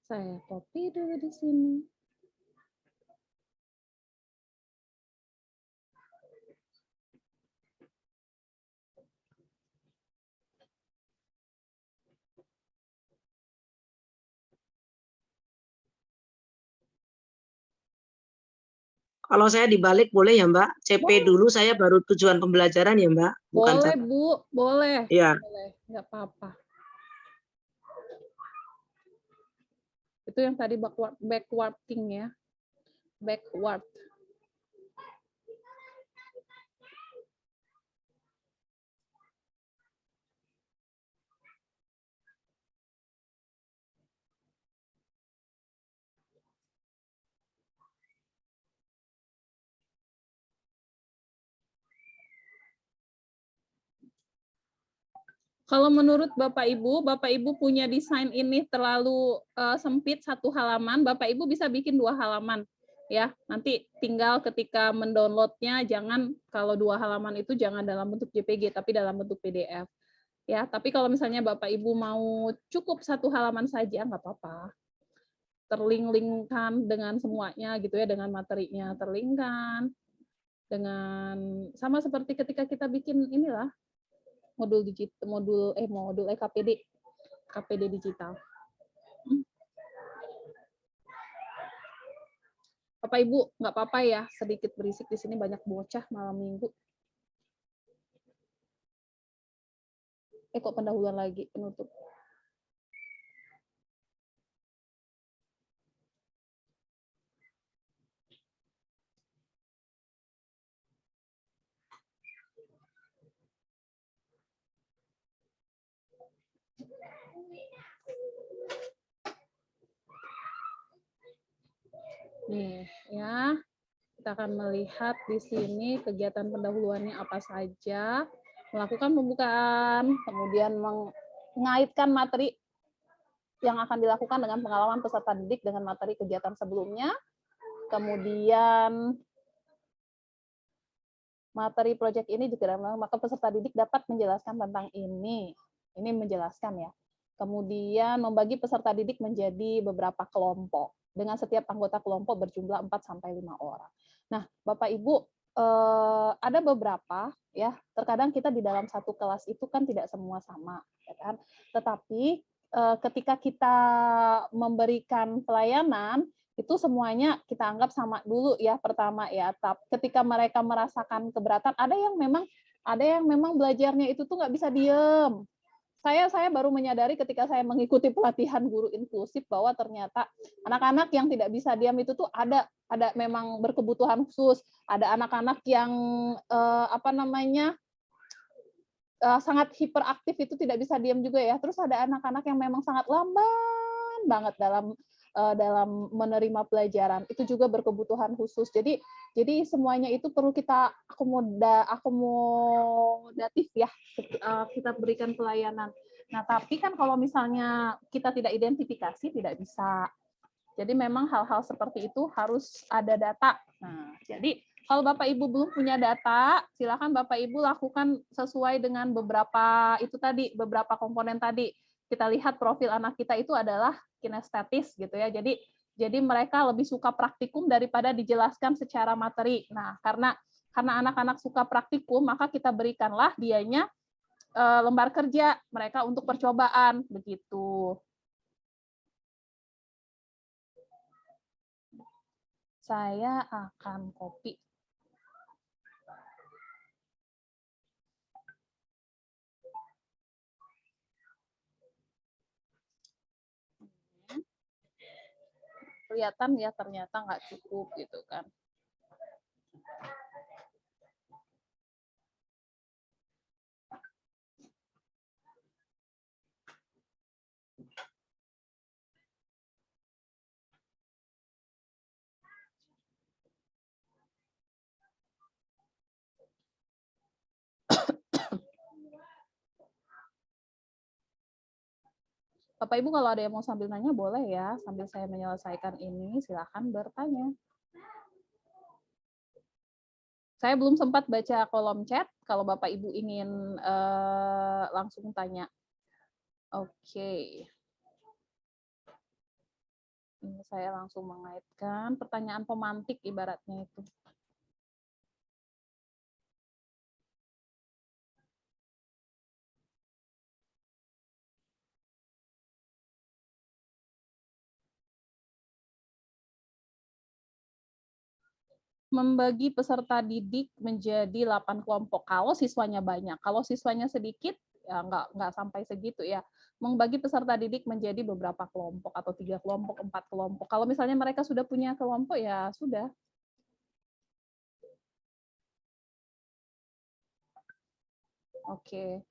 Speaker 1: Saya copy dulu di sini.
Speaker 2: Kalau saya dibalik boleh ya Mbak? CP dulu saya baru tujuan pembelajaran ya Mbak? Bukan
Speaker 1: boleh Bu, boleh.
Speaker 2: Ya.
Speaker 1: Boleh, nggak apa-apa. Itu yang tadi backwarding ya. Backward. Kalau menurut Bapak Ibu punya desain ini terlalu sempit satu halaman, Bapak Ibu bisa bikin 2 halaman ya. Nanti tinggal ketika mendownloadnya jangan kalau 2 halaman itu jangan dalam bentuk JPG tapi dalam bentuk PDF. Ya, tapi kalau misalnya Bapak Ibu mau cukup satu halaman saja nggak apa-apa. Terlink-linkkan dengan semuanya gitu ya, dengan materinya terlinkkan dengan sama seperti ketika kita bikin inilah modul KPD digital. Bapak Ibu nggak apa-apa ya sedikit berisik di sini banyak bocah malam minggu. Kok pendahuluan lagi penutup. Nih, ya. Kita akan melihat di sini kegiatan pendahuluannya apa saja. Melakukan pembukaan, kemudian mengaitkan materi yang akan dilakukan dengan pengalaman peserta didik dengan materi kegiatan sebelumnya. Kemudian materi proyek ini juga maka peserta didik dapat menjelaskan tentang ini. Ini menjelaskan ya. Kemudian membagi peserta didik menjadi beberapa kelompok dengan setiap anggota kelompok berjumlah 4 sampai 5 orang. Nah, Bapak Ibu ada beberapa ya, terkadang kita di dalam satu kelas itu kan tidak semua sama, ya kan? Tetapi ketika kita memberikan pelayanan itu semuanya kita anggap sama dulu ya pertama ya. Ketika mereka merasakan keberatan, ada yang memang belajarnya itu tuh nggak bisa diem. Saya baru menyadari ketika saya mengikuti pelatihan guru inklusif bahwa ternyata anak-anak yang tidak bisa diam itu tuh ada memang berkebutuhan khusus, ada anak-anak yang sangat hiperaktif itu tidak bisa diam juga ya. Terus ada anak-anak yang memang sangat lamban banget dalam menerima pelajaran. Itu juga berkebutuhan khusus. Jadi semuanya itu perlu kita akomodatif ya. Kita berikan pelayanan. Nah, tapi kan kalau misalnya kita tidak identifikasi tidak bisa. Jadi memang hal-hal seperti itu harus ada data. Nah, jadi kalau Bapak Ibu belum punya data, silakan Bapak Ibu lakukan sesuai dengan beberapa komponen tadi. Kita lihat profil anak kita itu adalah kinestetis gitu ya. Jadi mereka lebih suka praktikum daripada dijelaskan secara materi. Nah, karena anak-anak suka praktikum, maka kita berikanlah dianya lembar kerja mereka untuk percobaan begitu. Saya akan copy. Kelihatan ya ternyata nggak cukup gitu kan. Bapak Ibu kalau ada yang mau sambil nanya boleh ya, sambil saya menyelesaikan ini silakan bertanya. Saya belum sempat baca kolom chat, kalau Bapak Ibu ingin langsung tanya. Oke. Ini saya langsung mengaitkan pertanyaan pemantik ibaratnya itu. Membagi peserta didik menjadi 8 kelompok kalau siswanya banyak. Kalau siswanya sedikit ya nggak sampai segitu ya. Membagi peserta didik menjadi beberapa kelompok atau 3 kelompok, 4 kelompok. Kalau misalnya mereka sudah punya kelompok ya sudah. Oke.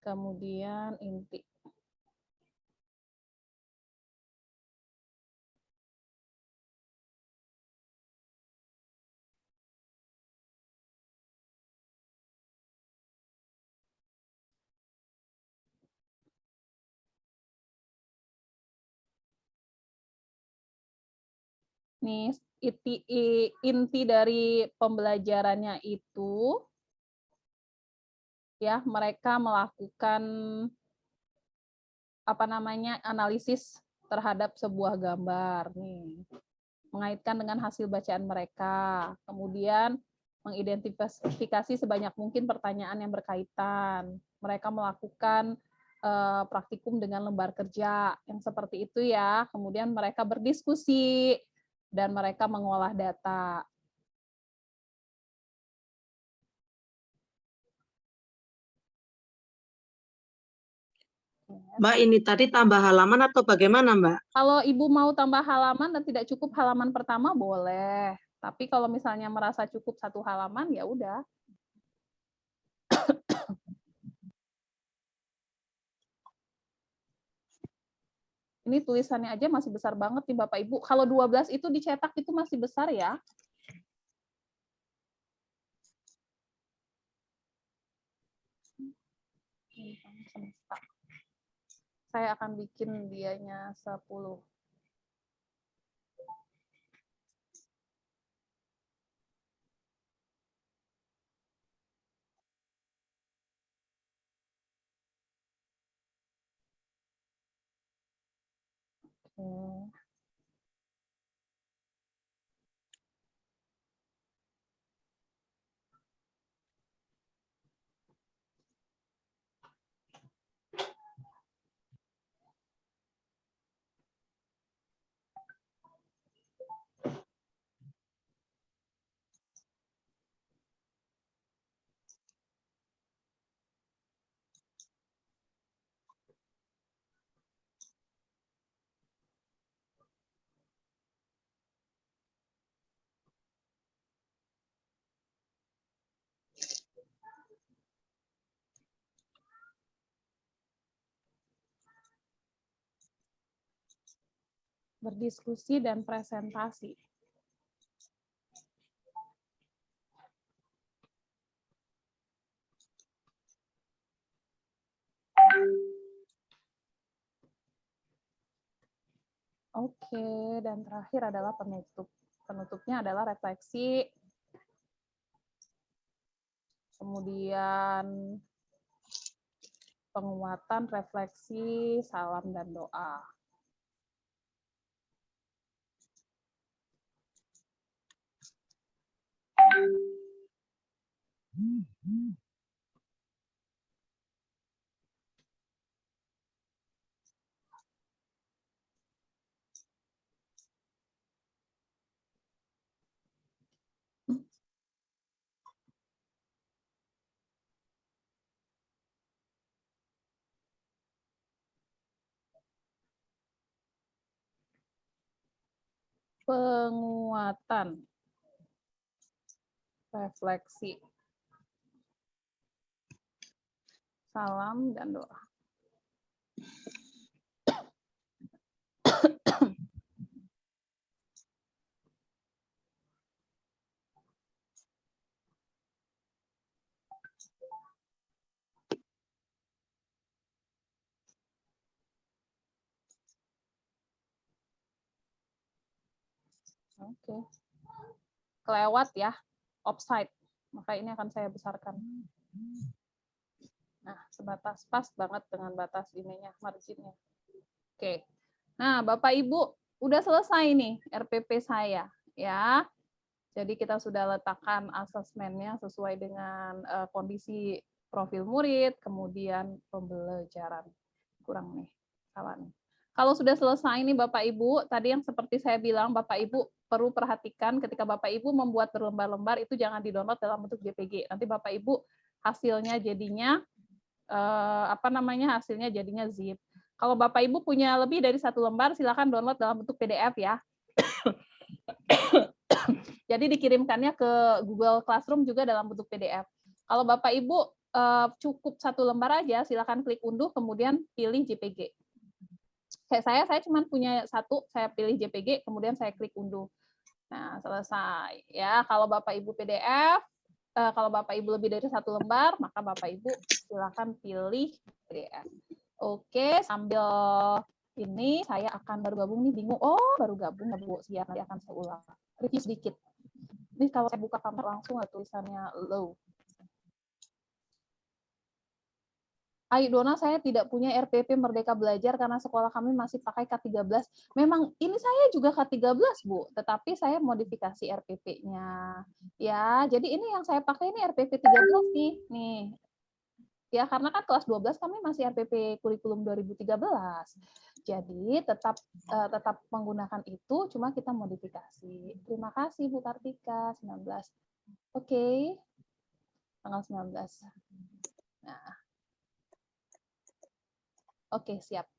Speaker 1: Kemudian inti. Nih, inti dari pembelajarannya itu ya, mereka melakukan analisis terhadap sebuah gambar nih. Mengaitkan dengan hasil bacaan mereka. Kemudian mengidentifikasi sebanyak mungkin pertanyaan yang berkaitan. Mereka melakukan praktikum dengan lembar kerja yang seperti itu ya. Kemudian mereka berdiskusi dan mereka mengolah data.
Speaker 2: Mbak, ini tadi tambah halaman atau bagaimana, Mbak?
Speaker 1: Kalau Ibu mau tambah halaman dan tidak cukup halaman pertama, boleh. Tapi kalau misalnya merasa cukup 1 halaman, ya udah. Ini tulisannya aja masih besar banget nih Bapak Ibu. Kalau 12 itu dicetak itu masih besar ya. Saya akan bikin dianya 10. Oke. Berdiskusi dan presentasi. Oke, dan terakhir adalah penutup. Penutupnya adalah refleksi, kemudian penguatan, refleksi, salam, dan doa. Penguatan, refleksi, salam, dan doa. Oke. Kelewat ya, offside. Maka ini akan saya besarkan. Nah, sebatas pas banget dengan batas ininya, marginnya. Oke. Nah, Bapak Ibu, udah selesai nih RPP saya ya. Jadi kita sudah letakkan asesmennya sesuai dengan kondisi profil murid, kemudian pembelajaran. Kurang nih, salah nih. Kalau sudah selesai nih Bapak Ibu, tadi yang seperti saya bilang, Bapak Ibu perlu perhatikan ketika Bapak Ibu membuat berlembar-lembar itu jangan di-download dalam bentuk JPG. Nanti Bapak Ibu hasilnya jadinya hasilnya jadinya zip. Kalau Bapak Ibu punya lebih dari 1 lembar, silakan download dalam bentuk PDF ya. Jadi dikirimkannya ke Google Classroom juga dalam bentuk PDF. Kalau Bapak Ibu cukup 1 lembar aja, silakan klik unduh, kemudian pilih JPG. Kayak saya cuma punya 1, saya pilih JPG, kemudian saya klik unduh. Nah, selesai. Ya, kalau Bapak Ibu PDF, kalau Bapak Ibu lebih dari 1 lembar, maka Bapak Ibu silakan pilih PDF. Oke, sambil Ini saya akan baru gabung nih, bingung. Oh, baru gabung ya Bu, siap, nanti akan saya ulang. Review sedikit. Ini kalau saya buka kamera langsung ada tulisannya low. Ayo Dona, saya tidak punya RPP Merdeka Belajar karena sekolah kami masih pakai K13. Memang ini saya juga K13, Bu, tetapi saya modifikasi RPP-nya. Ya, jadi ini yang saya pakai ini RPP 13 nih. Nih. Ya, karena kan kelas 12 kami masih RPP kurikulum 2013. Jadi tetap menggunakan itu, cuma kita modifikasi. Terima kasih Bu Kartika, 19. Oke. Tanggal 19. Nah. Oke, siap.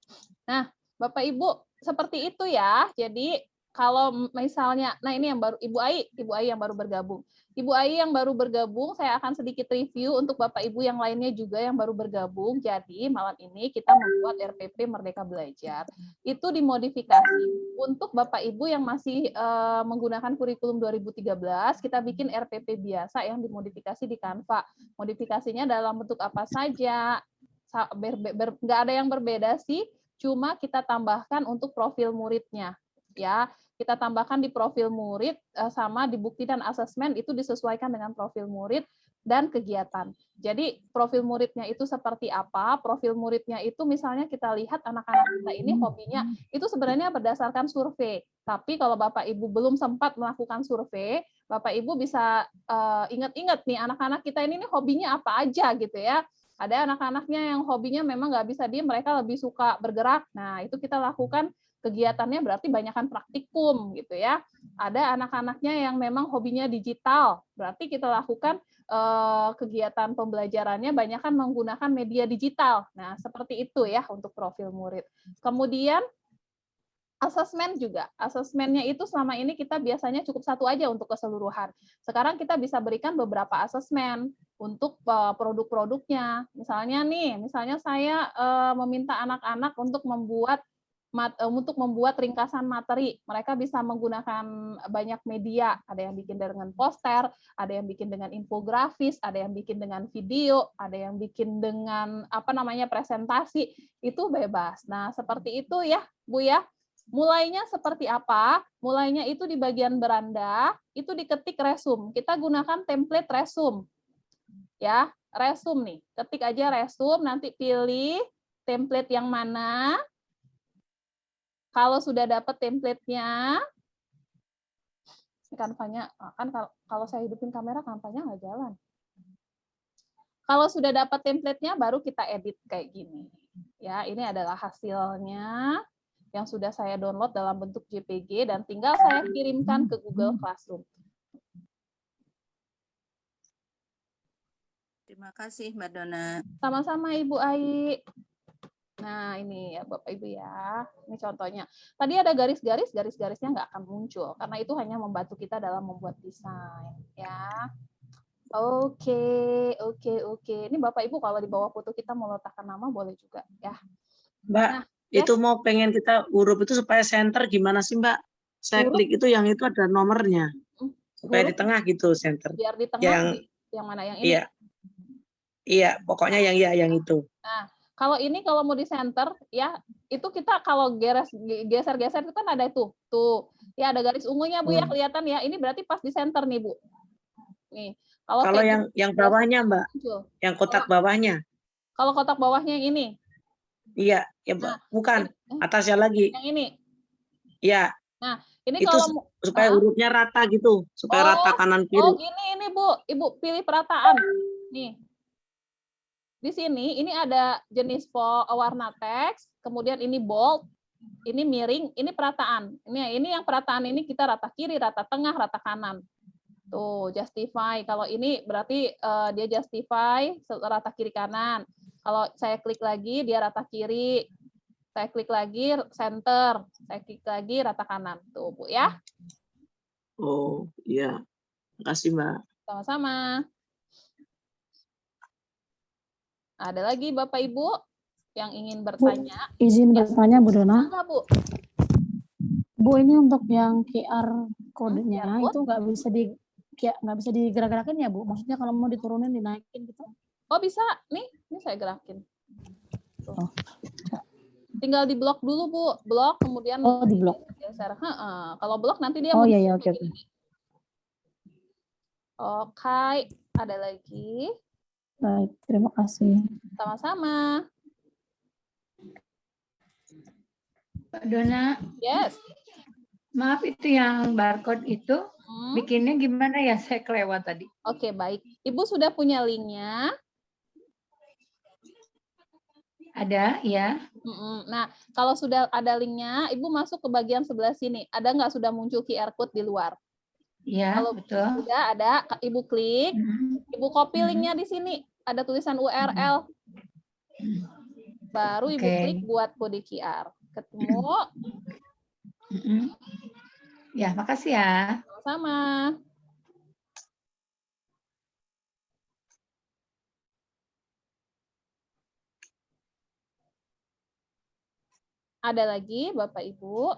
Speaker 1: Nah, Bapak Ibu, seperti itu ya. Jadi kalau misalnya, nah ini yang baru Ibu Ai yang baru bergabung. Ibu Ai yang baru bergabung, saya akan sedikit review untuk Bapak Ibu yang lainnya juga yang baru bergabung. Jadi malam ini kita membuat RPP Merdeka Belajar. Itu dimodifikasi untuk Bapak Ibu yang masih menggunakan kurikulum 2013, kita bikin RPP biasa yang dimodifikasi di Canva. Modifikasinya dalam bentuk apa saja? Nggak ada yang berbeda sih, cuma kita tambahkan untuk profil muridnya. Ya, kita tambahkan di profil murid sama di bukti dan asesmen itu disesuaikan dengan profil murid dan kegiatan. Jadi profil muridnya itu seperti apa? Profil muridnya itu misalnya kita lihat anak-anak kita ini hobinya itu sebenarnya berdasarkan survei. Tapi kalau Bapak Ibu belum sempat melakukan survei, Bapak Ibu bisa ingat-ingat nih anak-anak kita ini hobinya apa aja gitu ya. Ada anak-anaknya yang hobinya memang nggak bisa diem, mereka lebih suka bergerak. Nah, itu kita lakukan kegiatannya berarti banyakkan praktikum gitu ya. Ada anak-anaknya yang memang hobinya digital, berarti kita lakukan kegiatan pembelajarannya banyakkan menggunakan media digital. Nah, seperti itu ya untuk profil murid. Kemudian asesmen juga. Asesmennya itu selama ini kita biasanya cukup satu aja untuk keseluruhan. Sekarang kita bisa berikan beberapa asesmen untuk produk-produknya. Misalnya saya meminta anak-anak untuk membuat ringkasan materi. Mereka bisa menggunakan banyak media. Ada yang bikin dengan poster, ada yang bikin dengan infografis, ada yang bikin dengan video, ada yang bikin dengan presentasi. Itu bebas. Nah, seperti itu ya, Bu ya. Mulainya seperti apa? Mulainya itu di bagian beranda, itu diketik resume. Kita gunakan template resume. Ya, resume nih. Ketik aja resume, nanti pilih template yang mana. Kalau sudah dapat template-nya, Canva-nya kan kalau saya hidupin kamera Canva-nya nggak jalan. Kalau sudah dapat template-nya baru kita edit kayak gini. Ya, ini adalah hasilnya yang sudah saya download dalam bentuk JPG dan tinggal saya kirimkan ke Google Classroom.
Speaker 4: Terima kasih Mbak Dona.
Speaker 1: Sama-sama Ibu Ai. Nah, ini ya Bapak Ibu ya. Ini contohnya. Tadi ada garis-garis, garis-garisnya nggak akan muncul karena itu hanya membantu kita dalam membuat desain ya. Oke. Ini Bapak Ibu kalau di bawah foto kita mau letakkan nama boleh juga ya.
Speaker 2: Mbak,
Speaker 1: Nah,
Speaker 2: itu mau pengen kita huruf itu supaya center gimana sih Mbak? Saya
Speaker 1: huruf?
Speaker 2: klik itu yang itu ada nomornya. Supaya di tengah gitu center.
Speaker 1: Biar di tengah yang mana yang ini?
Speaker 2: Iya, pokoknya yang itu.
Speaker 1: Nah, kalau mau di center ya, itu kita kalau geser-geser itu kan ada itu. Tuh. Ya ada garis ungunya Bu ya, kelihatan ya. Ini berarti pas di center nih, Bu. Nih.
Speaker 2: Kalau yang bawahnya, Mbak. Yang kotak bawahnya.
Speaker 1: Kalau kotak bawahnya yang ini.
Speaker 2: Iya, ya Mbak. Bukan, atasnya lagi.
Speaker 1: Yang ini.
Speaker 2: Iya.
Speaker 1: Nah, ini
Speaker 2: itu
Speaker 1: kalau
Speaker 2: supaya hurufnya rata gitu, supaya rata kanan kiri.
Speaker 1: Oh, gini ini Bu. Ibu pilih perataan. Nih. Di sini ini ada jenis warna teks, kemudian ini bold, ini miring, ini perataan. Ini yang perataan ini kita rata kiri, rata tengah, rata kanan. Tuh, justify. Kalau ini berarti dia justify rata kiri kanan. Kalau saya klik lagi dia rata kiri. Saya klik lagi center, saya klik lagi rata kanan. Tuh, Bu ya.
Speaker 2: Oh, iya. Makasih, Mbak.
Speaker 1: Sama-sama. Ada lagi Bapak Ibu yang ingin bertanya?
Speaker 5: Bu, izin bertanya Bu Dona.
Speaker 1: Enggak, Bu.
Speaker 5: Bu, ini untuk yang QR kodenya itu nggak bisa digerak-gerakin ya Bu? Maksudnya kalau mau diturunin dinaikin gitu?
Speaker 1: Oh bisa, nih saya gerakin.
Speaker 5: Oh.
Speaker 1: Tinggal di blok dulu Bu, blok kemudian
Speaker 5: Oh, di blok.
Speaker 1: geser. Kalau blok nanti dia
Speaker 5: Oh
Speaker 1: muncul
Speaker 5: iya ya, oke
Speaker 1: kayak
Speaker 5: oke.
Speaker 1: gini. Oke, ada lagi.
Speaker 5: Baik, terima kasih.
Speaker 1: Sama-sama.
Speaker 6: Mbak Dona,
Speaker 1: Yes.
Speaker 6: maaf itu yang barcode itu
Speaker 1: Hmm.
Speaker 6: bikinnya gimana ya? Saya kelewat tadi.
Speaker 1: Oke, baik. Ibu sudah punya linknya.
Speaker 6: Ada ya?
Speaker 1: Nah, kalau sudah ada linknya, Ibu masuk ke bagian sebelah sini. Ada nggak sudah muncul QR code di luar?
Speaker 6: Iya,
Speaker 1: Kalau
Speaker 6: betul.
Speaker 1: sudah ada, Ibu klik, Ibu copy linknya di sini. Ada tulisan URL. Baru Ibu
Speaker 6: Oke.
Speaker 1: klik buat kode QR. Ketemu,
Speaker 6: Ya, makasih ya.
Speaker 1: sama-sama. Ada lagi, Bapak Ibu?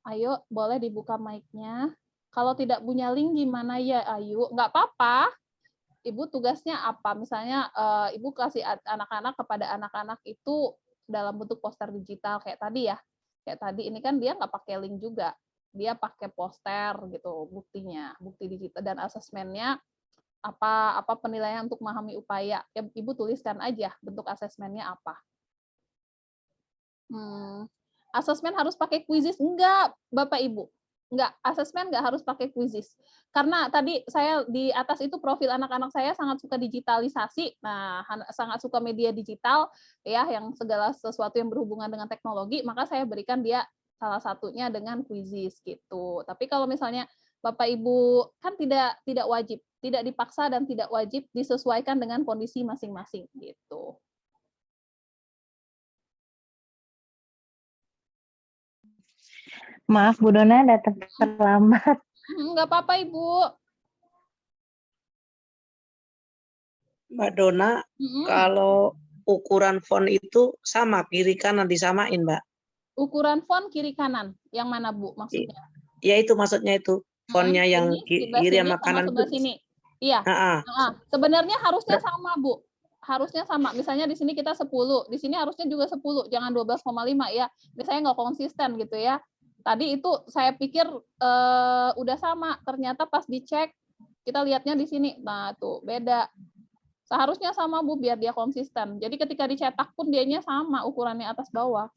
Speaker 1: Ayo, boleh dibuka mic-nya. Kalau tidak punya link gimana ya, Ayu? Nggak apa-apa. Ibu tugasnya apa? Misalnya Ibu kasih anak-anak kepada anak-anak itu dalam bentuk poster digital kayak tadi ya. Kayak tadi ini kan dia nggak pakai link juga. Dia pakai poster gitu buktinya, bukti digital dan asesmennya apa penilaian untuk memahami upaya. Ya, Ibu tuliskan aja bentuk asesmennya apa. Asesmen harus pakai quizzes? Enggak, Bapak Ibu. Enggak, asesmen enggak harus pakai quizzes. Karena tadi saya di atas itu profil anak-anak saya sangat suka digitalisasi. Nah, sangat suka media digital ya, yang segala sesuatu yang berhubungan dengan teknologi, maka saya berikan dia salah satunya dengan quizzes gitu. Tapi kalau misalnya Bapak Ibu kan tidak wajib, tidak dipaksa dan tidak wajib, disesuaikan dengan kondisi masing-masing gitu.
Speaker 7: Maaf Bu Dona datang terlambat.
Speaker 1: Enggak apa-apa Ibu.
Speaker 2: Mbak Dona, kalau ukuran font itu sama kiri kanan disamain, Mbak.
Speaker 1: Ukuran font kiri kanan, yang mana Bu maksudnya?
Speaker 2: Ya itu maksudnya itu fontnya yang kiri sama kanan
Speaker 1: sebelah
Speaker 2: itu.
Speaker 1: sini. Iya. Sebenarnya harusnya sama Bu. Harusnya sama. Misalnya di sini kita 10, di sini harusnya juga 10, jangan 12,5 ya. Misalnya nggak konsisten gitu ya. Tadi itu saya pikir udah sama, ternyata pas dicek kita lihatnya di sini. Nah, tuh beda. Seharusnya sama Bu biar dia konsisten. Jadi ketika dicetak pun dianya sama ukurannya atas bawah.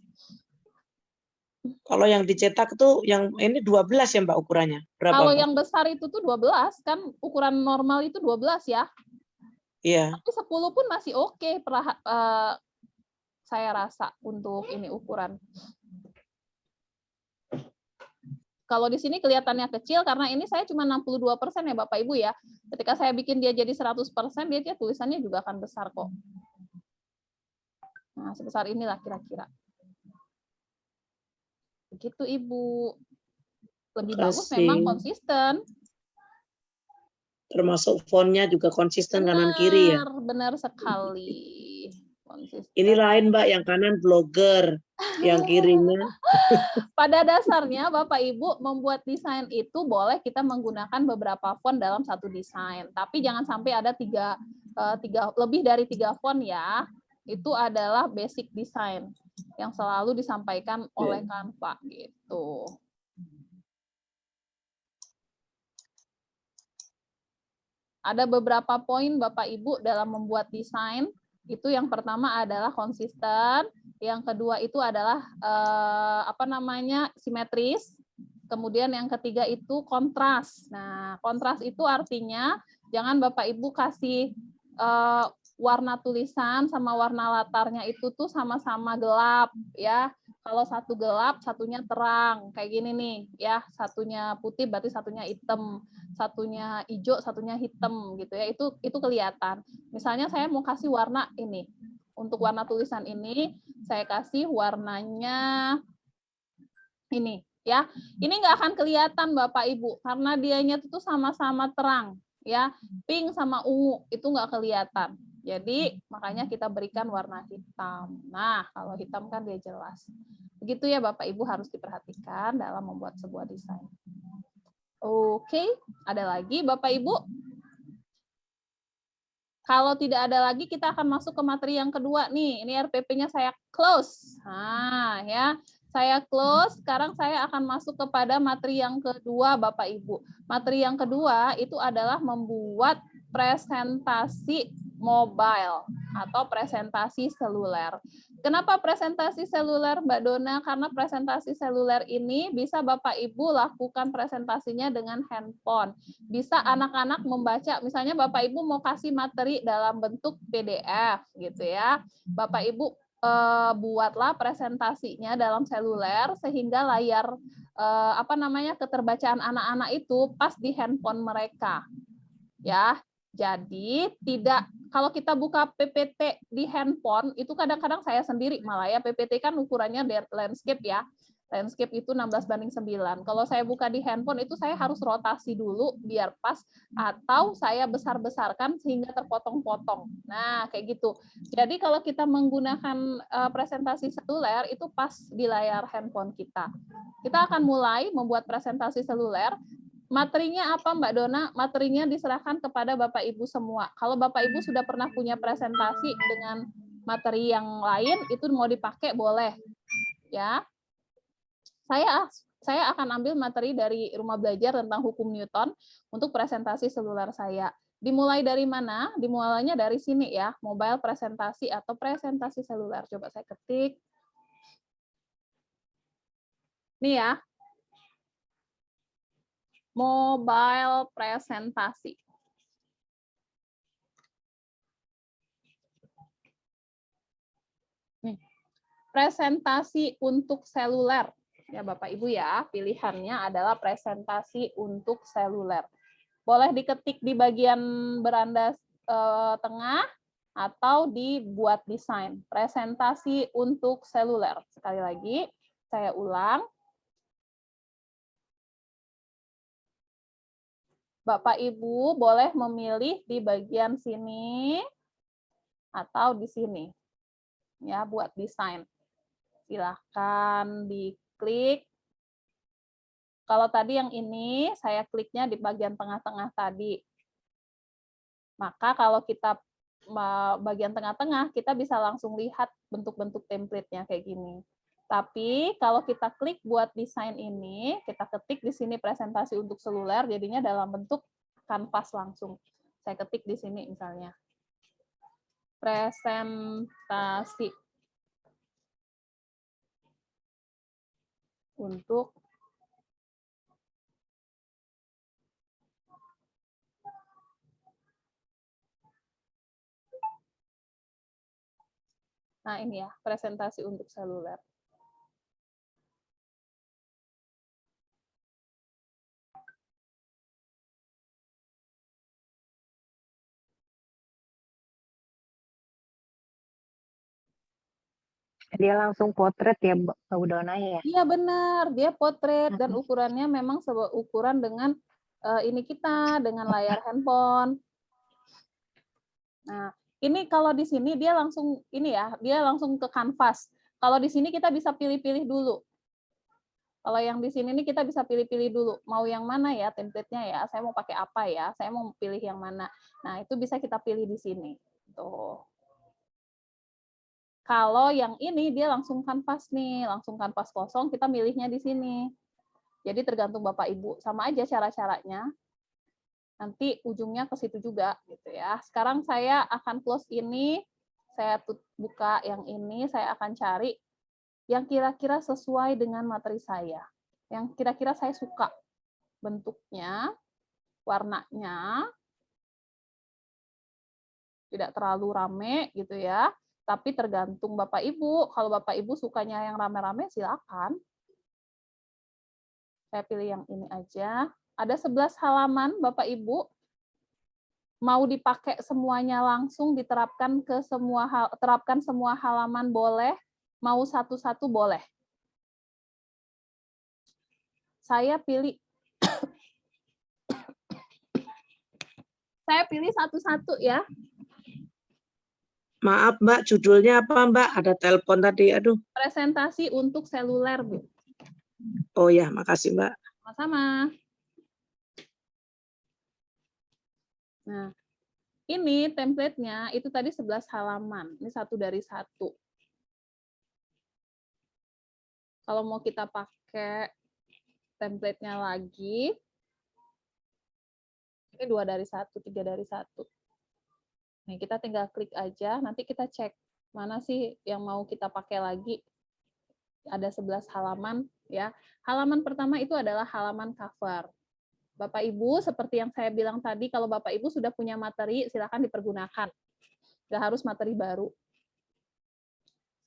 Speaker 2: Kalau yang dicetak tuh yang ini 12 ya Mbak ukurannya. Berapa?
Speaker 1: Kalau
Speaker 2: Mbak?
Speaker 1: yang besar itu tuh 12 kan ukuran normal itu 12 ya.
Speaker 2: Iya.
Speaker 1: Tapi 10 pun masih oke saya rasa untuk ini ukuran. Kalau di sini kelihatannya kecil karena ini saya cuma 62% ya Bapak Ibu ya. Ketika saya bikin dia jadi 100%, dia tulisannya juga akan besar kok. Nah, sebesar inilah kira-kira. Begitu Ibu. Lebih bagus memang konsisten.
Speaker 2: Termasuk fontnya juga konsisten kanan kiri ya.
Speaker 1: Benar sekali. Konsisten.
Speaker 2: Ini lain Mbak, yang kanan blogger, yang kirinya.
Speaker 1: Pada dasarnya Bapak Ibu membuat desain itu boleh kita menggunakan beberapa font dalam satu desain, tapi jangan sampai ada lebih dari 3 font ya. Itu adalah basic design yang selalu disampaikan oleh Canva gitu. Ada beberapa poin Bapak Ibu dalam membuat desain. Itu yang pertama adalah konsisten, yang kedua itu adalah simetris, kemudian yang ketiga itu kontras. Nah, kontras itu artinya jangan Bapak Ibu kasih warna tulisan sama warna latarnya itu tuh sama-sama gelap ya. Kalau satu gelap, satunya terang, kayak gini nih ya. Satunya putih berarti satunya hitam, satunya hijau, satunya hitam gitu ya. Itu kelihatan. Misalnya saya mau kasih warna ini. Untuk warna tulisan ini saya kasih warnanya ini ya. Ini nggak akan kelihatan Bapak Ibu karena dianya itu sama-sama terang ya. Pink sama ungu itu nggak kelihatan. Jadi makanya kita berikan warna hitam. Nah, kalau hitam kan dia jelas. Begitu ya Bapak Ibu, harus diperhatikan dalam membuat sebuah desain. Oke, ada lagi Bapak Ibu? Kalau tidak ada lagi, kita akan masuk ke materi yang kedua nih. Ini RPP-nya saya close. Nah, ya. Saya close, sekarang saya akan masuk kepada materi yang kedua, Bapak Ibu. Materi yang kedua itu adalah membuat presentasi mobile atau presentasi seluler. Kenapa presentasi seluler, Mbak Dona? Karena presentasi seluler ini bisa Bapak Ibu lakukan presentasinya dengan handphone. Bisa anak-anak membaca, misalnya Bapak Ibu mau kasih materi dalam bentuk PDF gitu ya. Bapak Ibu buatlah presentasinya dalam seluler sehingga layar keterbacaan anak-anak itu pas di handphone mereka. Ya. Jadi tidak, kalau kita buka PPT di handphone itu kadang-kadang saya sendiri malah ya, PPT kan ukurannya landscape ya. Landscape itu 16:9. Kalau saya buka di handphone itu saya harus rotasi dulu biar pas, atau saya besar-besarkan sehingga terpotong-potong. Nah, kayak gitu. Jadi kalau kita menggunakan presentasi seluler itu pas di layar handphone kita. Kita akan mulai membuat presentasi seluler. Materinya apa Mbak Dona? Materinya diserahkan kepada Bapak Ibu semua. Kalau Bapak Ibu sudah pernah punya presentasi dengan materi yang lain, itu mau dipakai boleh. Ya. Saya akan ambil materi dari rumah belajar tentang hukum Newton untuk presentasi seluler saya. Dimulai dari mana? Dimulainya dari sini ya, mobile presentasi atau presentasi seluler. Coba saya ketik. Nih ya. Mobile presentasi. Nih. Presentasi untuk seluler. Ya Bapak Ibu ya, pilihannya adalah presentasi untuk seluler. Boleh diketik di bagian beranda tengah atau dibuat desain. Presentasi untuk seluler. Sekali lagi, saya ulang. Bapak Ibu boleh memilih di bagian sini atau di sini. Ya, buat desain. Silahkan diklik. Kalau tadi yang ini, saya kliknya di bagian tengah-tengah tadi. Maka kalau kita bagian tengah-tengah, kita bisa langsung lihat bentuk-bentuk template-nya kayak gini. Tapi kalau kita klik buat desain ini, kita ketik di sini presentasi untuk seluler, jadinya dalam bentuk kanvas langsung. Saya ketik di sini misalnya. Presentasi untuk nah ini ya, presentasi untuk seluler.
Speaker 7: Dia langsung potret ya, Mbak Dona ya?
Speaker 1: Iya benar, dia potret dan ukurannya memang ukuran dengan ini kita, dengan layar handphone. Nah, ini kalau di sini dia langsung ini ya, dia langsung ke kanvas. Kalau di sini kita bisa pilih-pilih dulu. Kalau yang di sini nih kita bisa pilih-pilih dulu, mau yang mana ya template-nya ya, saya mau pakai apa ya, saya mau pilih yang mana. Nah, itu bisa kita pilih di sini. Tuh. Kalau yang ini dia langsung kanvas nih, langsung kanvas kosong, kita milihnya di sini. Jadi tergantung Bapak Ibu, sama aja cara-caranya. Nanti ujungnya ke situ juga gitu ya. Sekarang saya akan close ini, saya buka yang ini, saya akan cari yang kira-kira sesuai dengan materi saya. Yang kira-kira saya suka bentuknya, warnanya, tidak terlalu rame gitu ya. Tapi tergantung Bapak Ibu. Kalau Bapak Ibu sukanya yang rame-rame, silakan. Saya pilih yang ini aja. Ada 11 halaman, Bapak Ibu. Mau dipakai semuanya langsung, diterapkan ke terapkan semua halaman boleh, mau satu-satu boleh. Saya pilih saya pilih satu-satu ya.
Speaker 2: Maaf Mbak, judulnya apa Mbak? Ada telepon tadi, aduh.
Speaker 1: Presentasi untuk seluler, Bu.
Speaker 2: Oh ya, makasih Mbak.
Speaker 1: Sama-sama. Nah, ini template-nya itu tadi 11 halaman. Ini 1 dari 1. Kalau mau kita pakai template-nya lagi, ini 2 dari 1, 3 dari 1. Nih, kita tinggal klik aja, nanti kita cek mana sih yang mau kita pakai lagi. Ada 11 halaman ya. Halaman pertama itu adalah halaman cover. Bapak Ibu, seperti yang saya bilang tadi, kalau Bapak Ibu sudah punya materi, silakan dipergunakan. Nggak harus materi baru.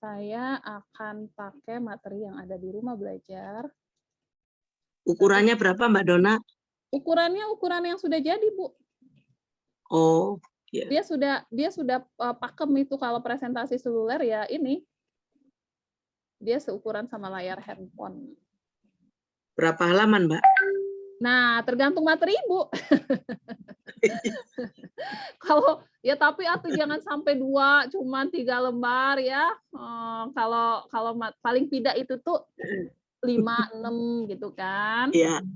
Speaker 1: Saya akan pakai materi yang ada di rumah belajar.
Speaker 2: Ukurannya berapa Mbak Dona?
Speaker 1: Ukurannya ukuran yang sudah jadi, Bu.
Speaker 2: Oh, ya.
Speaker 1: Dia sudah pakem itu kalau presentasi seluler ya ini. Dia seukuran sama layar handphone.
Speaker 2: Berapa halaman Mbak?
Speaker 1: Nah, tergantung materi Ibu. Kalau ya tapi jangan sampai 2, cuman 3 lembar ya. Kalau paling tidak itu tuh 5, 6 gitu kan.
Speaker 2: Iya.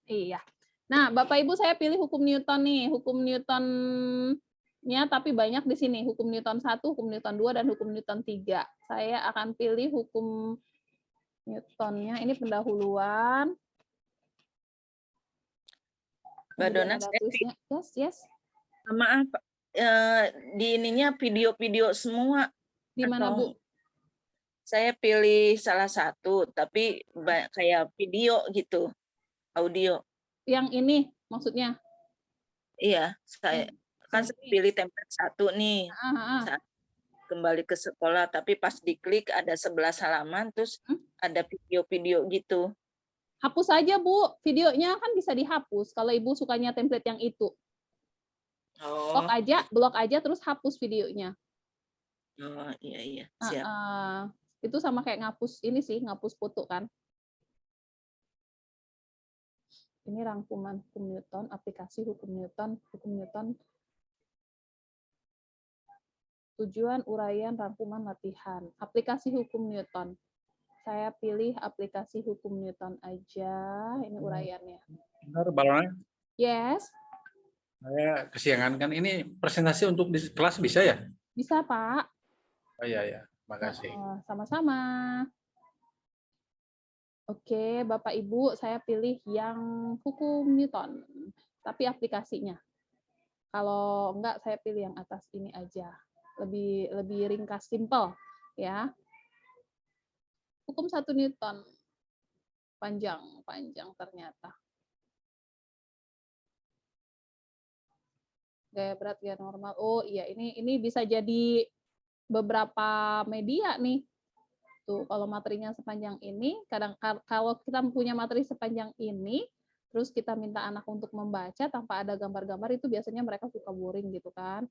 Speaker 1: Iya. Nah, Bapak Ibu saya pilih hukum Newton nih. Hukum Newton-nya tapi banyak di sini. Hukum Newton 1, hukum Newton 2, dan hukum Newton 3. Saya akan pilih hukum Newton-nya. Ini pendahuluan.
Speaker 8: Mbak Dona,
Speaker 1: yes.
Speaker 8: maaf, di ininya video-video semua.
Speaker 1: Di mana, Bu?
Speaker 8: Saya pilih salah satu, tapi kayak video gitu, audio.
Speaker 1: Yang ini maksudnya?
Speaker 8: Iya, saya pilih template 1 nih. Saat kembali ke sekolah, tapi pas diklik ada 11 halaman, terus ada video-video gitu.
Speaker 1: Hapus aja, Bu. Videonya kan bisa dihapus kalau Ibu sukanya template yang itu.
Speaker 8: Oh.
Speaker 1: Blok aja terus hapus videonya.
Speaker 8: Oh, iya, siap.
Speaker 1: Itu sama kayak ngapus ini sih, ngapus foto kan. Ini rangkuman hukum Newton, aplikasi hukum Newton. Tujuan, uraian, rangkuman, latihan. Aplikasi hukum Newton. Saya pilih aplikasi hukum Newton aja. Ini uraiannya.
Speaker 9: Benar, Balona?
Speaker 1: Yes.
Speaker 9: Saya kesiangan kan. Ini presentasi untuk di kelas bisa ya?
Speaker 1: Bisa, Pak.
Speaker 9: Oh iya, makasih.
Speaker 1: Sama-sama. Oke, Bapak Ibu, saya pilih yang hukum Newton, tapi aplikasinya. Kalau enggak, saya pilih yang atas ini aja. Lebih ringkas, simple, ya. Hukum 1 Newton. Panjang ternyata. Gaya berat, gaya normal. Oh iya, ini bisa jadi beberapa media nih. Tuh, kalau materinya sepanjang ini, kalau kita punya materi sepanjang ini, terus kita minta anak untuk membaca tanpa ada gambar-gambar, itu biasanya mereka suka boring gitu kan.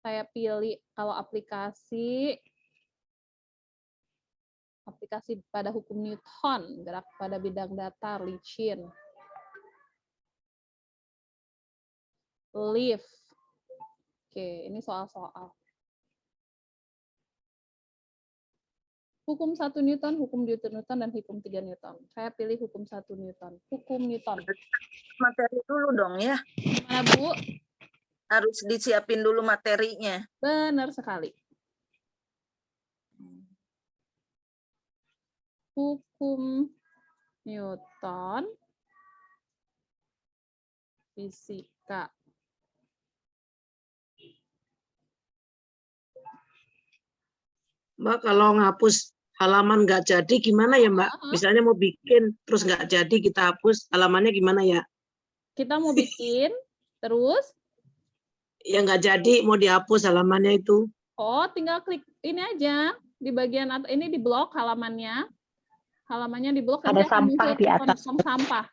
Speaker 1: Saya pilih kalau aplikasi pada hukum Newton, gerak pada bidang datar, licin. Lift. Oke, ini soal-soal. Hukum 1 Newton, hukum 2 Newton, dan hukum 3 Newton. Saya pilih hukum 1 Newton. Hukum Newton.
Speaker 8: Materi dulu dong ya.
Speaker 1: Gimana, Bu?
Speaker 8: Harus disiapin dulu materinya.
Speaker 1: Benar sekali. Hukum Newton, fisika.
Speaker 2: Mbak, kalau ngapus halaman nggak jadi gimana ya Mbak? Misalnya mau bikin terus nggak jadi kita hapus, halamannya gimana ya?
Speaker 1: Kita mau bikin terus?
Speaker 2: Ya nggak jadi, mau dihapus halamannya itu.
Speaker 1: Oh, tinggal klik ini aja di bagian atas, ini di blok halamannya. Halamannya di blok.
Speaker 7: Ada sampah di atas.
Speaker 1: Sampah.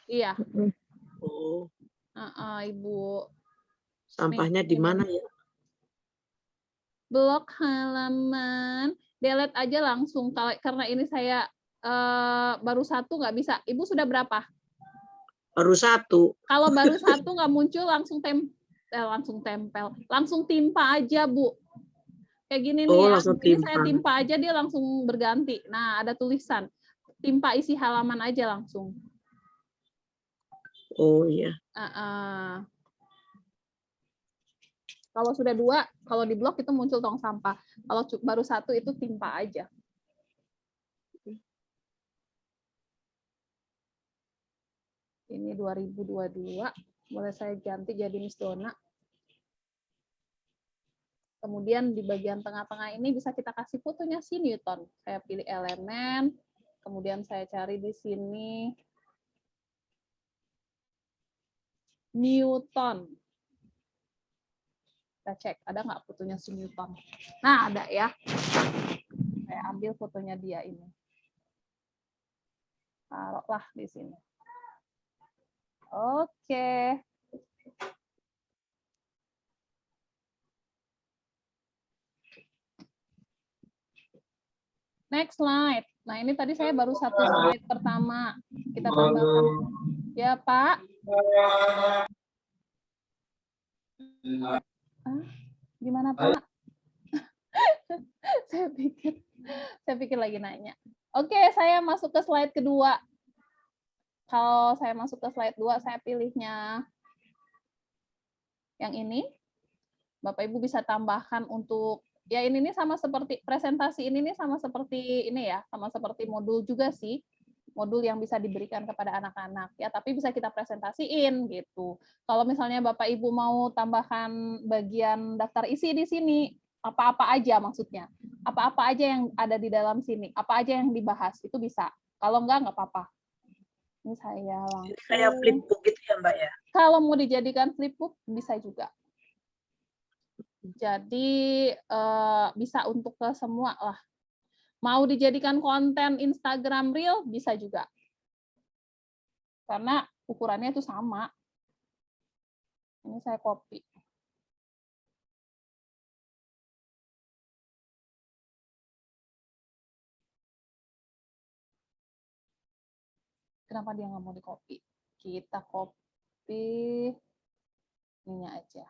Speaker 1: Iya.
Speaker 2: Oh.
Speaker 1: Ibu.
Speaker 2: Sampahnya di mana ya?
Speaker 1: Blok halaman. Delete aja langsung. Karena ini saya baru 1 nggak bisa. Ibu sudah berapa?
Speaker 2: Baru 1.
Speaker 1: Kalau baru 1 nggak muncul, langsung langsung tempel, langsung timpa aja, Bu. Kayak gini nih
Speaker 2: Oh,
Speaker 1: ya,
Speaker 2: langsung
Speaker 1: ini saya
Speaker 2: timpa.
Speaker 1: timpa aja dia langsung berganti. Nah, ada tulisan, timpa isi halaman aja langsung.
Speaker 2: Oh iya.
Speaker 1: Kalau sudah 2, kalau di blok itu muncul tong sampah. Kalau baru 1 itu timpa aja. Ini 2022, boleh saya ganti jadi Miss Dona. Kemudian di bagian tengah-tengah ini bisa kita kasih fotonya si Newton. Saya pilih elemen, kemudian saya cari di sini Newton. Kita cek, ada nggak fotonya si Newton? Nah, ada ya. Saya ambil fotonya dia ini. Taruhlah di sini. Oke. Next slide. Nah, ini tadi saya baru 1 slide pertama. Kita tambahkan. Ya, Pak. Gimana, Pak? saya pikir lagi nanya. Oke, saya masuk ke slide kedua. Kalau saya masuk ke slide 2, saya pilihnya yang ini. Bapak Ibu bisa tambahkan untuk ya ini nih sama seperti presentasi ini nih sama seperti ini ya, sama seperti modul juga sih. Modul yang bisa diberikan kepada anak-anak ya, tapi bisa kita presentasiin gitu. Kalau misalnya Bapak Ibu mau tambahkan bagian daftar isi di sini, apa-apa aja maksudnya. Apa-apa aja yang ada di dalam sini, apa aja yang dibahas itu bisa. Kalau enggak apa-apa. Ini saya langsung.
Speaker 2: Kayak flipbook gitu ya, Mbak ya?
Speaker 1: Kalau mau dijadikan flipbook bisa juga. Jadi bisa untuk ke semua lah. Mau dijadikan konten Instagram Reel bisa juga. Karena ukurannya itu sama. Ini saya copy. Kenapa dia nggak mau di-copy? Kita copy ininya aja.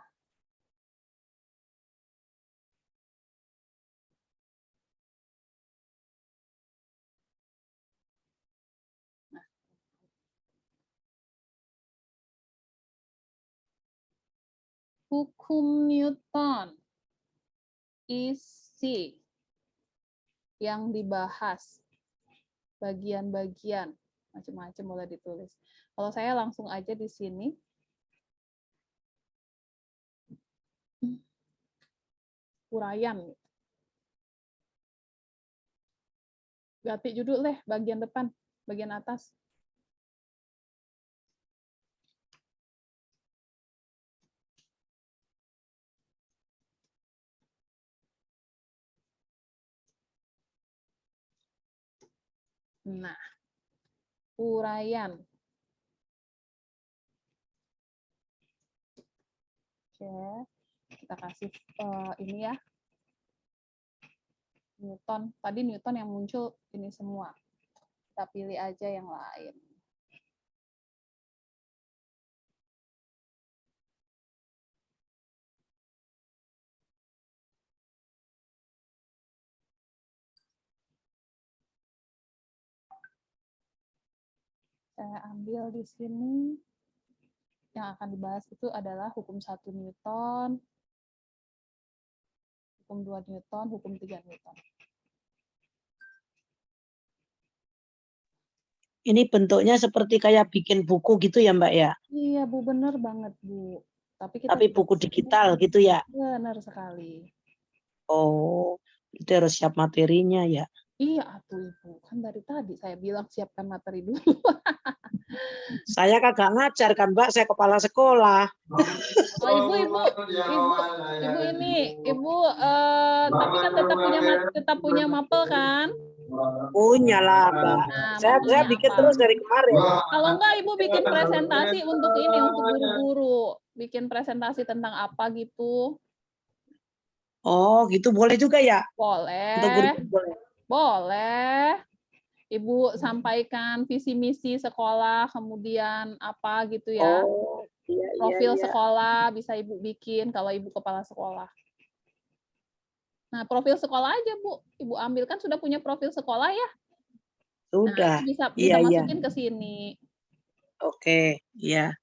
Speaker 1: Nah. Hukum Newton. Isi yang dibahas. Bagian-bagian. Macam-macam boleh ditulis. Kalau saya langsung aja di sini. Uraian. Ganti judul deh, bagian depan, bagian atas. Nah, uraian. Oke, kita kasih ini ya. Newton. Tadi Newton yang muncul ini semua. Kita pilih aja yang lain. Saya ambil di sini. Yang akan dibahas itu adalah hukum 1 Newton, hukum 2 Newton, hukum 3 Newton.
Speaker 2: Ini bentuknya seperti kayak bikin buku gitu ya, Mbak ya?
Speaker 1: Iya, Bu, benar banget, Bu.
Speaker 2: Tapi buku digital gitu ya?
Speaker 1: Benar sekali.
Speaker 2: Oh, itu harus siap materinya ya?
Speaker 1: Iya, atuh Ibu. Kan dari tadi saya bilang siapkan materi dulu.
Speaker 2: Saya kagak ngajar kan, Mbak. Saya kepala sekolah.
Speaker 1: Oh, Ibu ini, Ibu tapi kan tetap punya mapel kan?
Speaker 2: Punya lah, Mbak.
Speaker 1: Nah,
Speaker 2: Saya bikin terus dari kemarin.
Speaker 1: Kalau enggak, Ibu bikin presentasi untuk ini, untuk guru-guru. Bikin presentasi tentang apa gitu.
Speaker 2: Oh, gitu boleh juga ya?
Speaker 1: Boleh.
Speaker 2: Untuk guru boleh.
Speaker 1: Boleh. Ibu sampaikan visi misi sekolah, kemudian apa gitu ya.
Speaker 2: Oh,
Speaker 1: Profil
Speaker 2: iya.
Speaker 1: sekolah bisa Ibu bikin kalau Ibu kepala sekolah. Nah, profil sekolah aja, Bu. Ibu ambil kan sudah punya profil sekolah ya.
Speaker 2: Sudah.
Speaker 1: Nah, bisa
Speaker 2: Iya, iya.
Speaker 1: masukin ke sini.
Speaker 2: Oke, iya.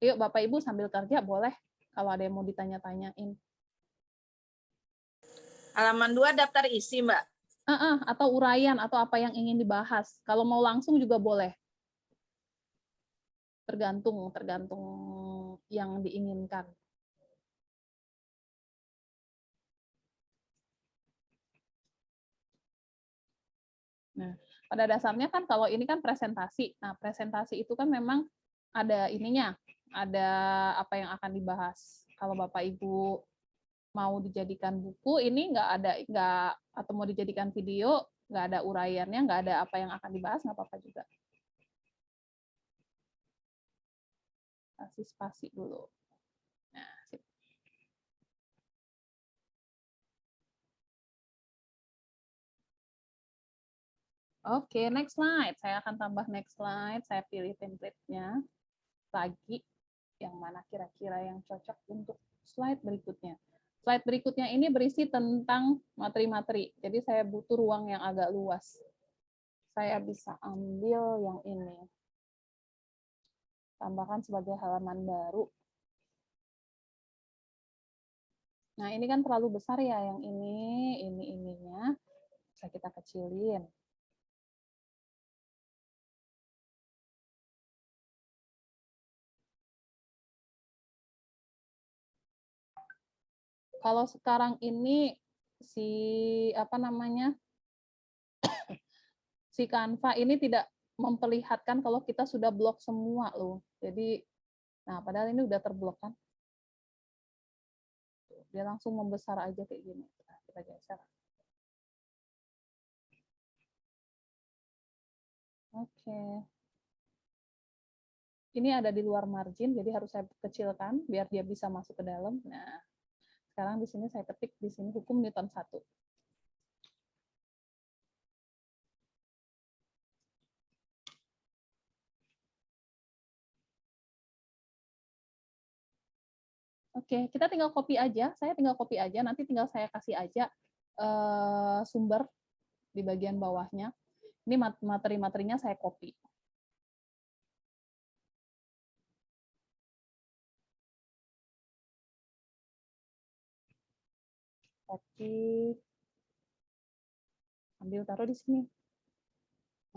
Speaker 1: Yuk, Bapak Ibu sambil kerja boleh kalau ada yang mau ditanya-tanyain.
Speaker 8: Halaman 2 daftar isi, Mbak.
Speaker 1: Atau uraian atau apa yang ingin dibahas. Kalau mau langsung juga boleh. Tergantung yang diinginkan. Nah, pada dasarnya kan kalau ini kan presentasi. Nah, presentasi itu kan memang ada ininya, ada apa yang akan dibahas. Kalau Bapak Ibu mau dijadikan buku, ini nggak atau mau dijadikan video, nggak ada uraiannya, nggak ada apa yang akan dibahas, nggak apa-apa juga. Kasih spasi dulu. Nah, sip. Oke, next slide. Saya akan tambah next slide. Saya pilih template-nya lagi. Yang mana kira-kira yang cocok untuk slide berikutnya. Slide berikutnya ini berisi tentang materi-materi. Jadi saya butuh ruang yang agak luas. Saya bisa ambil yang ini. Tambahkan sebagai halaman baru. Nah, ini kan terlalu besar ya yang ininya. Bisa kita kecilin. Kalau sekarang ini si Canva ini tidak memperlihatkan kalau kita sudah blok semua loh. Jadi, nah padahal ini udah terblok kan. Dia langsung membesar aja kayak gini. Nah, kita geser. Oke. Ini ada di luar margin, jadi harus saya kecilkan biar dia bisa masuk ke dalam. Nah, sekarang di sini saya ketik di sini hukum Newton 1. Oke, kita tinggal copy aja. Saya tinggal copy aja, nanti tinggal saya kasih aja sumber di bagian bawahnya. Ini materi-materinya saya copy. Copy. Ambil taruh di sini.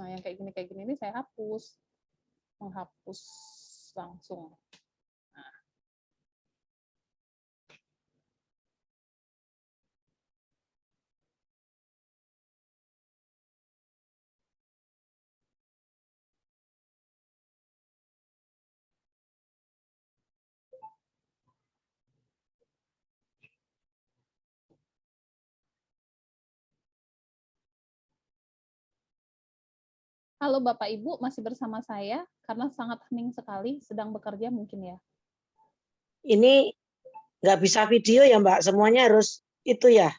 Speaker 1: Nah, yang kayak gini ini saya hapus. Menghapus langsung. Nah. Halo Bapak Ibu, masih bersama saya karena sangat hening sekali, sedang bekerja mungkin ya.
Speaker 2: Ini nggak bisa video ya Mbak, semuanya harus itu ya,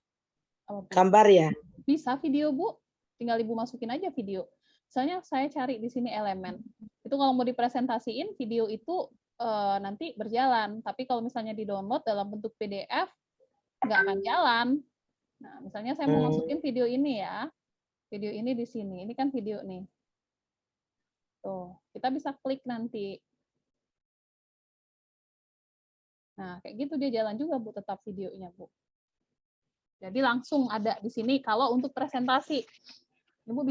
Speaker 2: gambar ya?
Speaker 1: Bisa video Bu, tinggal Ibu masukin aja video. Misalnya saya cari di sini elemen, itu kalau mau dipresentasiin video itu nanti berjalan, tapi kalau misalnya di download dalam bentuk PDF, nggak akan jalan. Nah, misalnya saya mau masukin video ini ya, video ini di sini, ini kan video nih. Tuh, kita bisa klik nanti. Nah, kayak gitu dia jalan juga, Bu, tetap videonya, Bu. Jadi langsung ada di sini kalau untuk presentasi. Ibu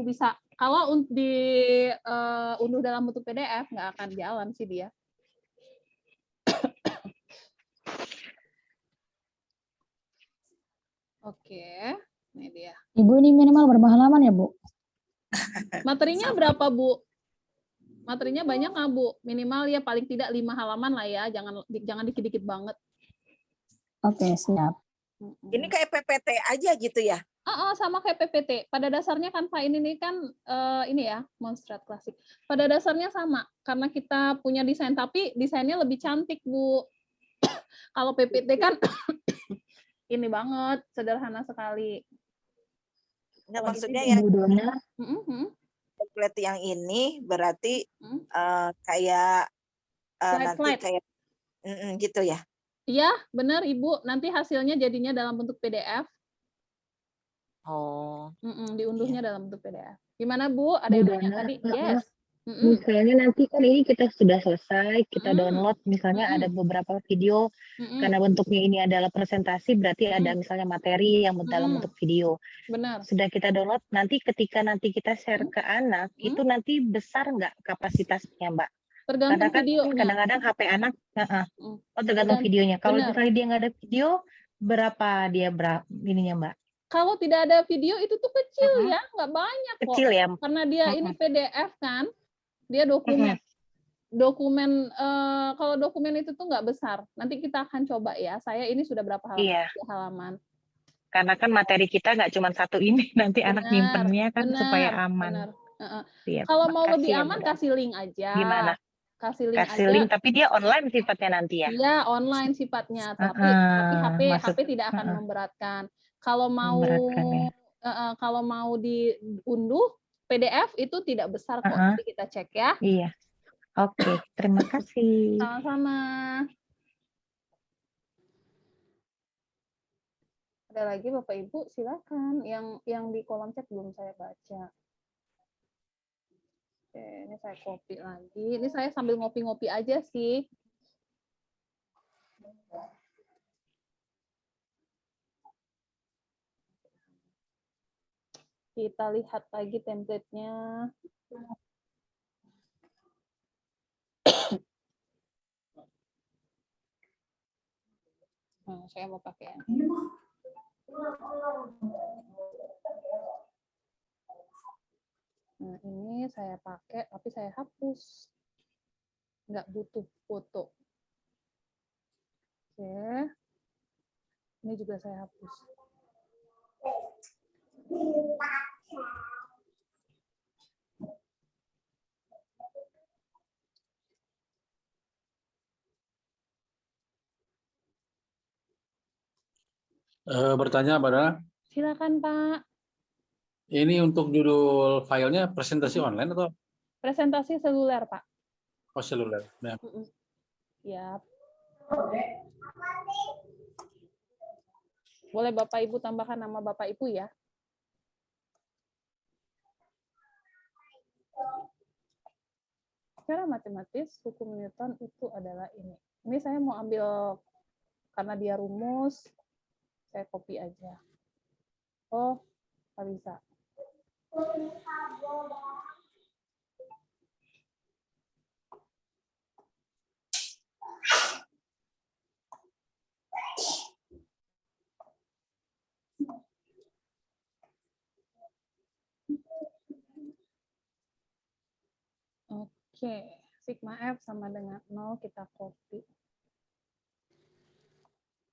Speaker 1: bisa kalau diunduh dalam bentuk PDF nggak akan jalan sih dia. Oke, ini dia.
Speaker 5: Ibu ini minimal berapa halaman ya, Bu?
Speaker 1: Materinya berapa, Bu? Materinya banyak nggak, Bu? Minimal ya paling tidak 5 halaman lah ya, jangan dikit-dikit banget.
Speaker 5: Oke, siap.
Speaker 8: Ini kayak PPT aja gitu ya?
Speaker 1: Sama kayak PPT. Pada dasarnya Canva ini kan ini ya, Montserrat Classic. Pada dasarnya sama, karena kita punya desain, tapi desainnya lebih cantik, Bu. Kalau PPT kan ini banget, sederhana sekali.
Speaker 8: Nggak,
Speaker 1: Kalau
Speaker 8: maksudnya
Speaker 1: gini,
Speaker 8: yang
Speaker 7: Bu Dona,
Speaker 8: template yang ini berarti kayak nanti
Speaker 1: slide-slide.
Speaker 8: kayak gitu ya.
Speaker 1: Iya, benar Ibu. Nanti hasilnya jadinya dalam bentuk PDF.
Speaker 8: Oh.
Speaker 1: Diunduhnya dalam bentuk PDF. Gimana Bu? Ada
Speaker 7: Bu
Speaker 1: yang nanya
Speaker 7: Dona,
Speaker 1: tadi? Yes.
Speaker 7: misalnya nanti kan ini kita sudah selesai, kita download, misalnya ada beberapa video, karena bentuknya ini adalah presentasi, berarti ada misalnya materi yang dalam bentuk video.
Speaker 1: Benar.
Speaker 7: Sudah kita download, nanti ketika nanti kita share ke anak, itu nanti besar nggak kapasitasnya, Mbak?
Speaker 1: Tergantung
Speaker 7: Karena kan
Speaker 1: videonya.
Speaker 7: kadang-kadang HP anak, tergantung videonya. Kalau
Speaker 1: Benar.
Speaker 7: misalnya dia nggak ada video, berapa ininya, Mbak?
Speaker 1: Kalau tidak ada video itu tuh kecil ya, nggak banyak kok.
Speaker 7: Kecil ya?
Speaker 1: Karena dia ini PDF kan, dia dokumen. Kalau dokumen itu tuh nggak besar. Nanti kita akan coba ya. Saya ini sudah berapa halaman?
Speaker 7: Iya.
Speaker 1: 3 halaman.
Speaker 7: Karena kan materi kita nggak cuma satu ini, nanti anak nyimpennya kan supaya aman.
Speaker 1: Benar.
Speaker 7: Siap,
Speaker 1: Kalau mau lebih
Speaker 7: makasih ya,
Speaker 1: aman,
Speaker 7: Bu.
Speaker 1: kasih link aja.
Speaker 7: Gimana?
Speaker 1: Kasih link
Speaker 7: Kasih
Speaker 1: aja.
Speaker 7: link, tapi dia online sifatnya nanti ya?
Speaker 1: Iya, online sifatnya. Tapi HP tidak akan memberatkan. Kalau mau kalau mau diunduh PDF itu tidak besar kok. Nanti kita cek ya.
Speaker 7: Iya. Oke, terima kasih.
Speaker 1: Sama-sama. Ada lagi Bapak Ibu, silakan. Yang di kolom chat belum saya baca. Oke, ini saya copy lagi. Ini saya sambil ngopi-ngopi aja sih. Kita lihat lagi template-nya. Nah, saya mau pakai yang ini. Nah, ini saya pakai, tapi saya hapus. Nggak butuh foto. Oke. Ini juga saya hapus.
Speaker 9: Bertanya, Mbak Dona.
Speaker 1: Silakan, Pak.
Speaker 9: Ini untuk judul filenya presentasi online atau?
Speaker 1: Presentasi seluler, Pak.
Speaker 9: Oh, seluler. Nah.
Speaker 1: Siap. Boleh Bapak Ibu tambahkan nama Bapak Ibu ya. Secara matematis, hukum Newton itu adalah ini. Ini saya mau ambil, karena dia rumus, saya copy aja. Oh, nggak bisa. Oke, sigma F sama dengan 0, kita copy.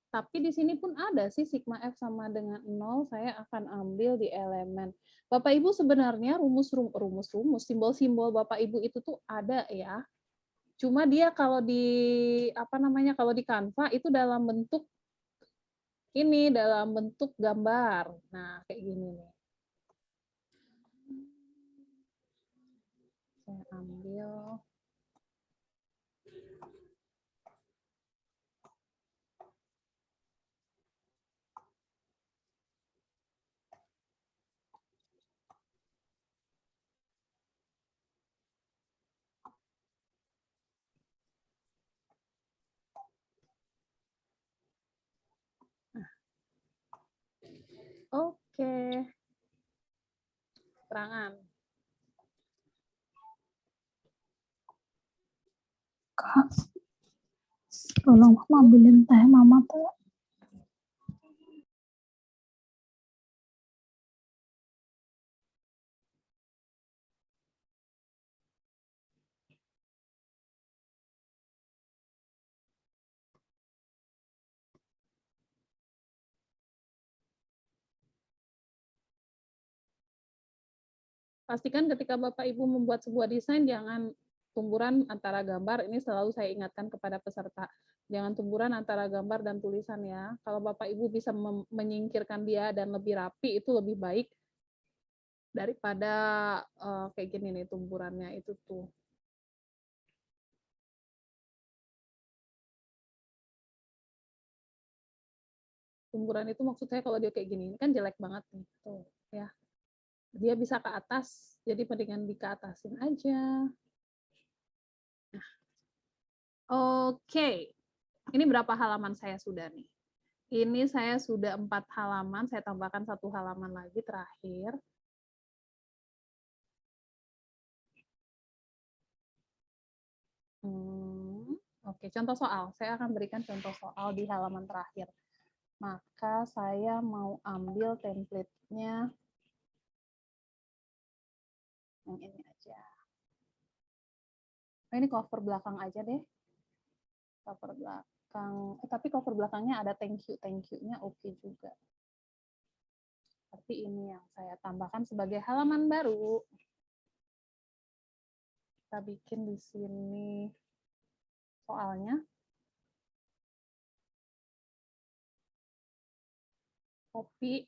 Speaker 1: Tapi di sini pun ada sih sigma F sama dengan 0, saya akan ambil di elemen. Bapak Ibu sebenarnya rumus-rumus, simbol-simbol Bapak Ibu itu tuh ada ya. Cuma dia kalau di kalau di Canva itu dalam bentuk ini, dalam bentuk gambar. Nah, kayak gini nih. Saya ambil. Oke. Terangan.
Speaker 5: Kak, tolong mama ambilin teh mama tuh.
Speaker 1: Pastikan ketika Bapak Ibu membuat sebuah desain, jangan tumburan antara gambar, ini selalu saya ingatkan kepada peserta. Jangan tumburan antara gambar dan tulisan ya. Kalau Bapak Ibu bisa menyingkirkan dia dan lebih rapi, itu lebih baik daripada kayak gini nih tumburannya itu tuh. Tumburan itu maksud saya kalau dia kayak gini, ini kan jelek banget nih. Tuh, ya. Dia bisa ke atas, jadi mendingan dikeatasin aja. Nah. Oke. Ini berapa halaman saya sudah nih? Ini saya sudah 4 halaman, saya tambahkan 1 halaman lagi terakhir. Oke, contoh soal. Saya akan berikan contoh soal di halaman terakhir. Maka saya mau ambil template-nya yang ini aja. Nah, ini cover belakang aja deh. Cover belakang. Tapi cover belakangnya ada thank you-nya oke juga. Seperti ini yang saya tambahkan sebagai halaman baru. Kita bikin di sini soalnya. Copy.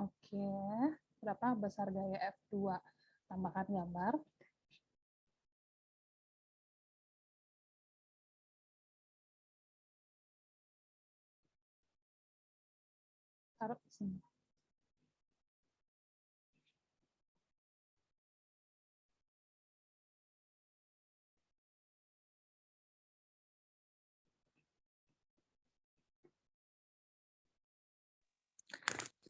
Speaker 1: Oke, berapa besar gaya F2? Tambahkan gambar. Taruh di sini.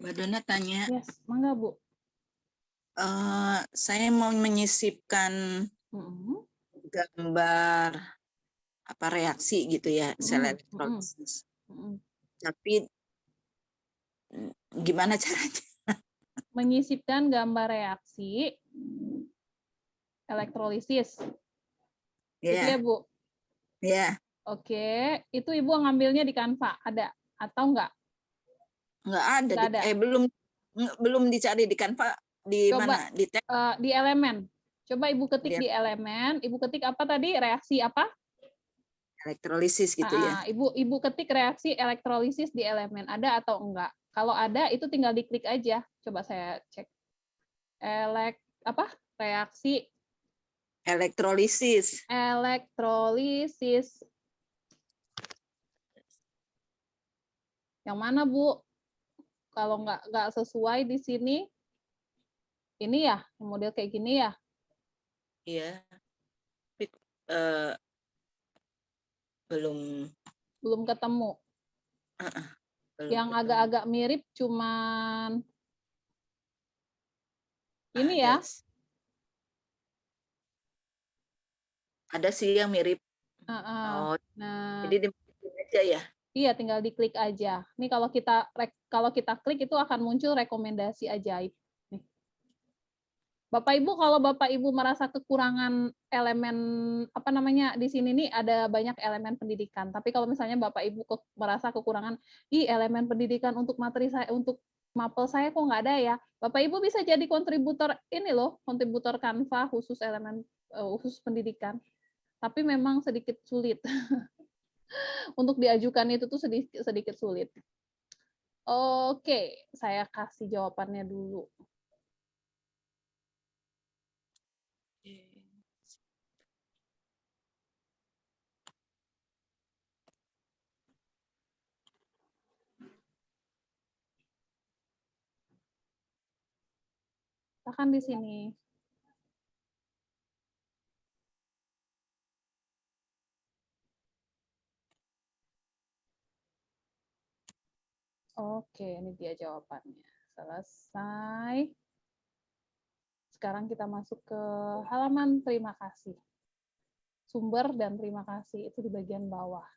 Speaker 8: Mbak Dona tanya.
Speaker 1: Yes, mangga Bu.
Speaker 8: Saya mau menyisipkan gambar apa reaksi gitu ya, sel elektrolisis. Tapi gimana caranya?
Speaker 1: Menyisipkan gambar reaksi elektrolisis. Gitu ya, Bu?
Speaker 8: Iya.
Speaker 1: Oke, itu Ibu ngambilnya di Canva, ada atau enggak?
Speaker 8: Enggak ada.
Speaker 1: Enggak ada.
Speaker 8: Belum dicari di Canva, di
Speaker 1: Coba,
Speaker 8: mana? Di tab.
Speaker 1: Di elemen. Coba Ibu ketik di elemen, Ibu ketik apa tadi? Reaksi apa?
Speaker 8: Elektrolisis gitu ya.
Speaker 1: Ibu ketik reaksi elektrolisis di elemen, ada atau enggak? Kalau ada, itu tinggal diklik aja. Coba saya cek. Reaksi
Speaker 8: elektrolisis.
Speaker 1: Elektrolisis. Yang mana, Bu? Kalau nggak sesuai di sini, ini ya, model kayak gini ya?
Speaker 8: Iya. Belum
Speaker 1: ketemu. Yang agak-agak mirip cuman ini ya.
Speaker 8: Ada sih yang mirip. Jadi dimasukin aja ya.
Speaker 1: Iya, tinggal diklik aja. Nih kalau kita klik itu akan muncul rekomendasi ajaib. Nih. Bapak Ibu, kalau Bapak Ibu merasa kekurangan elemen di sini nih ada banyak elemen pendidikan. Tapi kalau misalnya Bapak Ibu merasa kekurangan elemen pendidikan untuk materi saya, untuk mapel saya kok nggak ada ya. Bapak Ibu bisa jadi kontributor ini loh, kontributor Canva khusus elemen khusus pendidikan. Tapi memang sedikit sulit. Untuk diajukan itu tuh sedikit sulit. Oke, saya kasih jawabannya dulu. Tekan di sini. Oke, ini dia jawabannya. Selesai. Sekarang kita masuk ke halaman terima kasih. Sumber dan terima kasih itu di bagian bawah.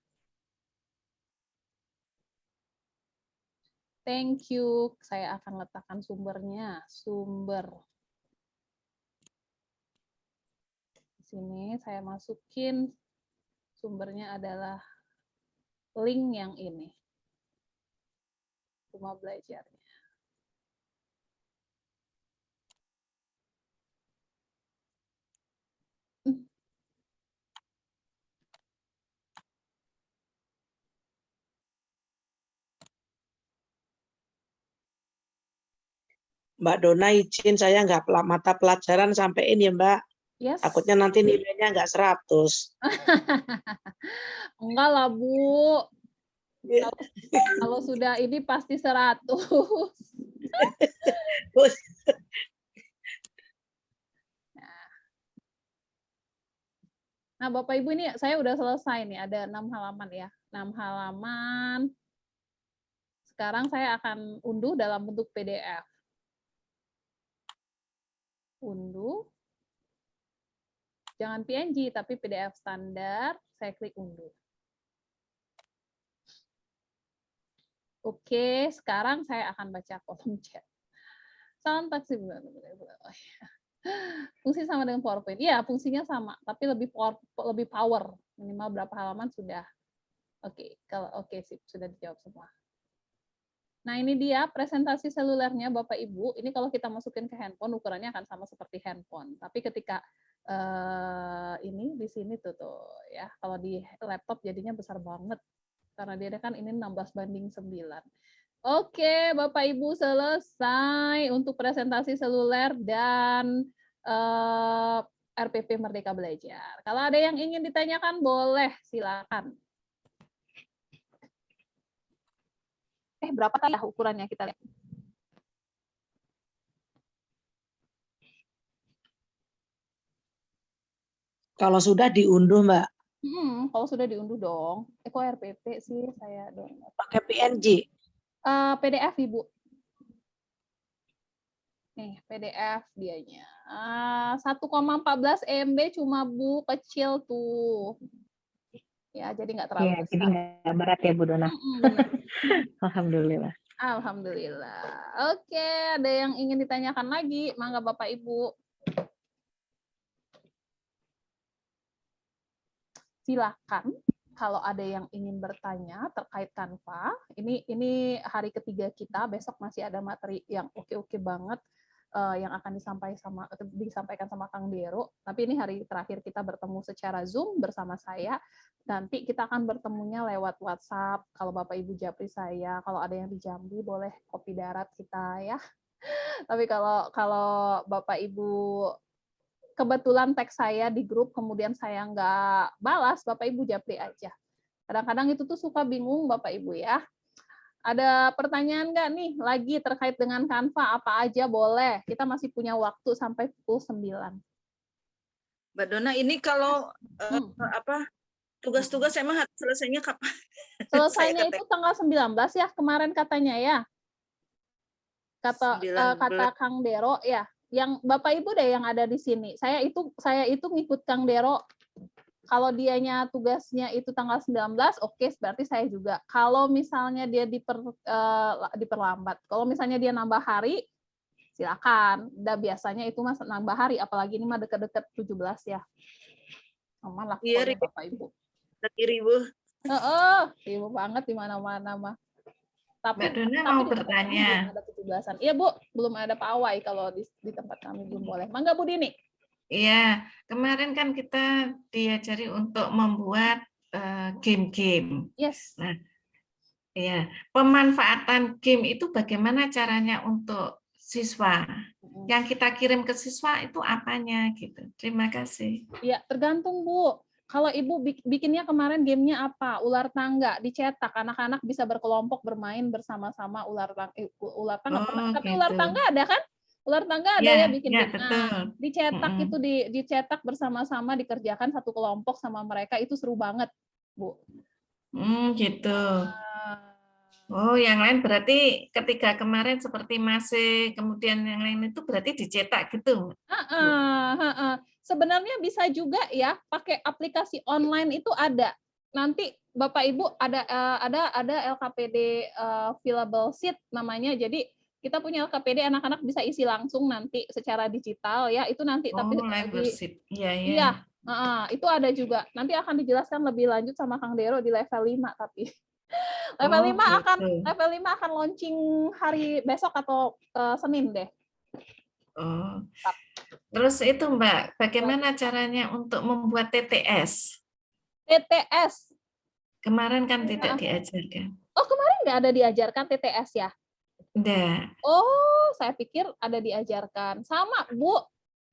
Speaker 1: Thank you. Saya akan letakkan sumbernya. Sumber. sini, saya masukin sumbernya adalah link yang ini. Rumah belajarnya.
Speaker 2: Mbak Dona izin saya nggak mata pelajaran sampai ini ya Mbak.
Speaker 1: Yes.
Speaker 2: Takutnya nanti nilainya nggak 100.
Speaker 1: Enggak lah Bu.
Speaker 2: Ya.
Speaker 1: Kalau sudah ini pasti 100. Nah, Bapak Ibu ini saya udah selesai nih, ada 6 halaman ya. 6 halaman. Sekarang saya akan unduh dalam bentuk PDF. Unduh. Jangan PNG, tapi PDF standar. Saya klik unduh. Oke, sekarang saya akan baca kolom chat. Salam taksi. Fungsi sama dengan PowerPoint. Iya, fungsinya sama, tapi lebih power. Minimal berapa halaman sudah. Oke, kalau oke sip, sudah dijawab semua. Nah, ini dia presentasi selulernya Bapak Ibu. Ini kalau kita masukin ke handphone, ukurannya akan sama seperti handphone. Tapi ketika ini di sini tuh ya, kalau di laptop jadinya besar banget. Karena dia kan ini 16:9. Oke, Bapak Ibu selesai untuk presentasi seluler dan RPP Merdeka Belajar. Kalau ada yang ingin ditanyakan, boleh, silakan. Berapa ya ukurannya kita lihat?
Speaker 2: Kalau sudah diunduh, Mbak.
Speaker 1: Kalau sudah diunduh dong. Kok RPP sih saya download?
Speaker 2: Pakai PNG.
Speaker 1: PDF, Ibu. Nih, PDF dianya. 1,14 MB cuma Bu, kecil tuh. Ya, jadi nggak terlalu besar.
Speaker 7: Jadi nggak berat ya Bu Dona. Alhamdulillah.
Speaker 1: Alhamdulillah. Oke, ada yang ingin ditanyakan lagi? Mangga Bapak Ibu. Silakan. Kalau ada yang ingin bertanya terkait Canva, ini hari ketiga kita, besok masih ada materi yang oke-oke banget yang akan disampaikan sama Kang Dero. Tapi ini hari terakhir kita bertemu secara Zoom bersama saya. Nanti kita akan bertemunya lewat WhatsApp. Kalau Bapak Ibu japri saya, kalau ada yang di Jambi boleh kopi darat kita ya. Tapi kalau Bapak Ibu kebetulan teks saya di grup, kemudian saya nggak balas, Bapak Ibu japri aja. Kadang-kadang itu tuh suka bingung Bapak Ibu ya. Ada pertanyaan nggak nih lagi terkait dengan Canva? Apa aja boleh. Kita masih punya waktu sampai pukul 9.
Speaker 8: Mbak Dona, ini kalau tugas-tugas emang harus selesainya kapan?
Speaker 1: Selesainya itu tanggal 19 ya kemarin katanya ya. Kata Kang Dero ya. Yang Bapak Ibu deh yang ada di sini. Saya itu ngikut Kang Dero. Kalau dianya tugasnya itu tanggal 19, oke, berarti saya juga. Kalau misalnya dia diperlambat, kalau misalnya dia nambah hari, silakan. Dan biasanya itu Mas nambah hari, apalagi ini mah deket-deket 17 ya. Aman lah pokoknya Bapak Ibu.
Speaker 8: Ribu.
Speaker 1: Ribu banget di mana-mana mah. Tapi
Speaker 10: Mbak Dona mau bertanya.
Speaker 1: Ada 17-an. Iya Bu, belum ada pawai kalau di tempat kami belum boleh. Mangga Bu Dini.
Speaker 10: Iya, kemarin kan kita diajari untuk membuat game-game.
Speaker 1: Yes.
Speaker 10: Nah, ya, pemanfaatan game itu bagaimana caranya untuk siswa? Yang kita kirim ke siswa itu apanya gitu. Terima kasih.
Speaker 1: Iya, tergantung Bu. Kalau Ibu bikinnya kemarin gamenya apa? Ular tangga, dicetak. Anak-anak bisa berkelompok bermain bersama-sama ular tangga. Tapi gitu. Ular tangga ada kan? Ular tangga ada ya bikin game. Nah, dicetak itu dicetak bersama-sama dikerjakan satu kelompok sama mereka itu seru banget, Bu.
Speaker 10: Gitu. Oh, yang lain berarti ketika kemarin seperti masih kemudian yang lain itu berarti dicetak gitu.
Speaker 1: Sebenarnya bisa juga ya pakai aplikasi online itu ada. Nanti Bapak Ibu ada LKPD fillable sheet namanya. Jadi kita punya LKPD, anak-anak bisa isi langsung nanti secara digital ya. Itu nanti tapi
Speaker 10: membership.
Speaker 1: iya, Itu ada juga. Nanti akan dijelaskan lebih lanjut sama Kang Dero di level 5 tapi. Level 5 akan launching hari besok atau Senin deh.
Speaker 10: Oh. Terus itu Mbak, bagaimana caranya untuk membuat TTS?
Speaker 1: TTS.
Speaker 10: Kemarin kan tidak diajarkan.
Speaker 1: Oh, kemarin nggak ada diajarkan TTS ya?
Speaker 10: Enggak.
Speaker 1: Oh, saya pikir ada diajarkan. Sama, Bu.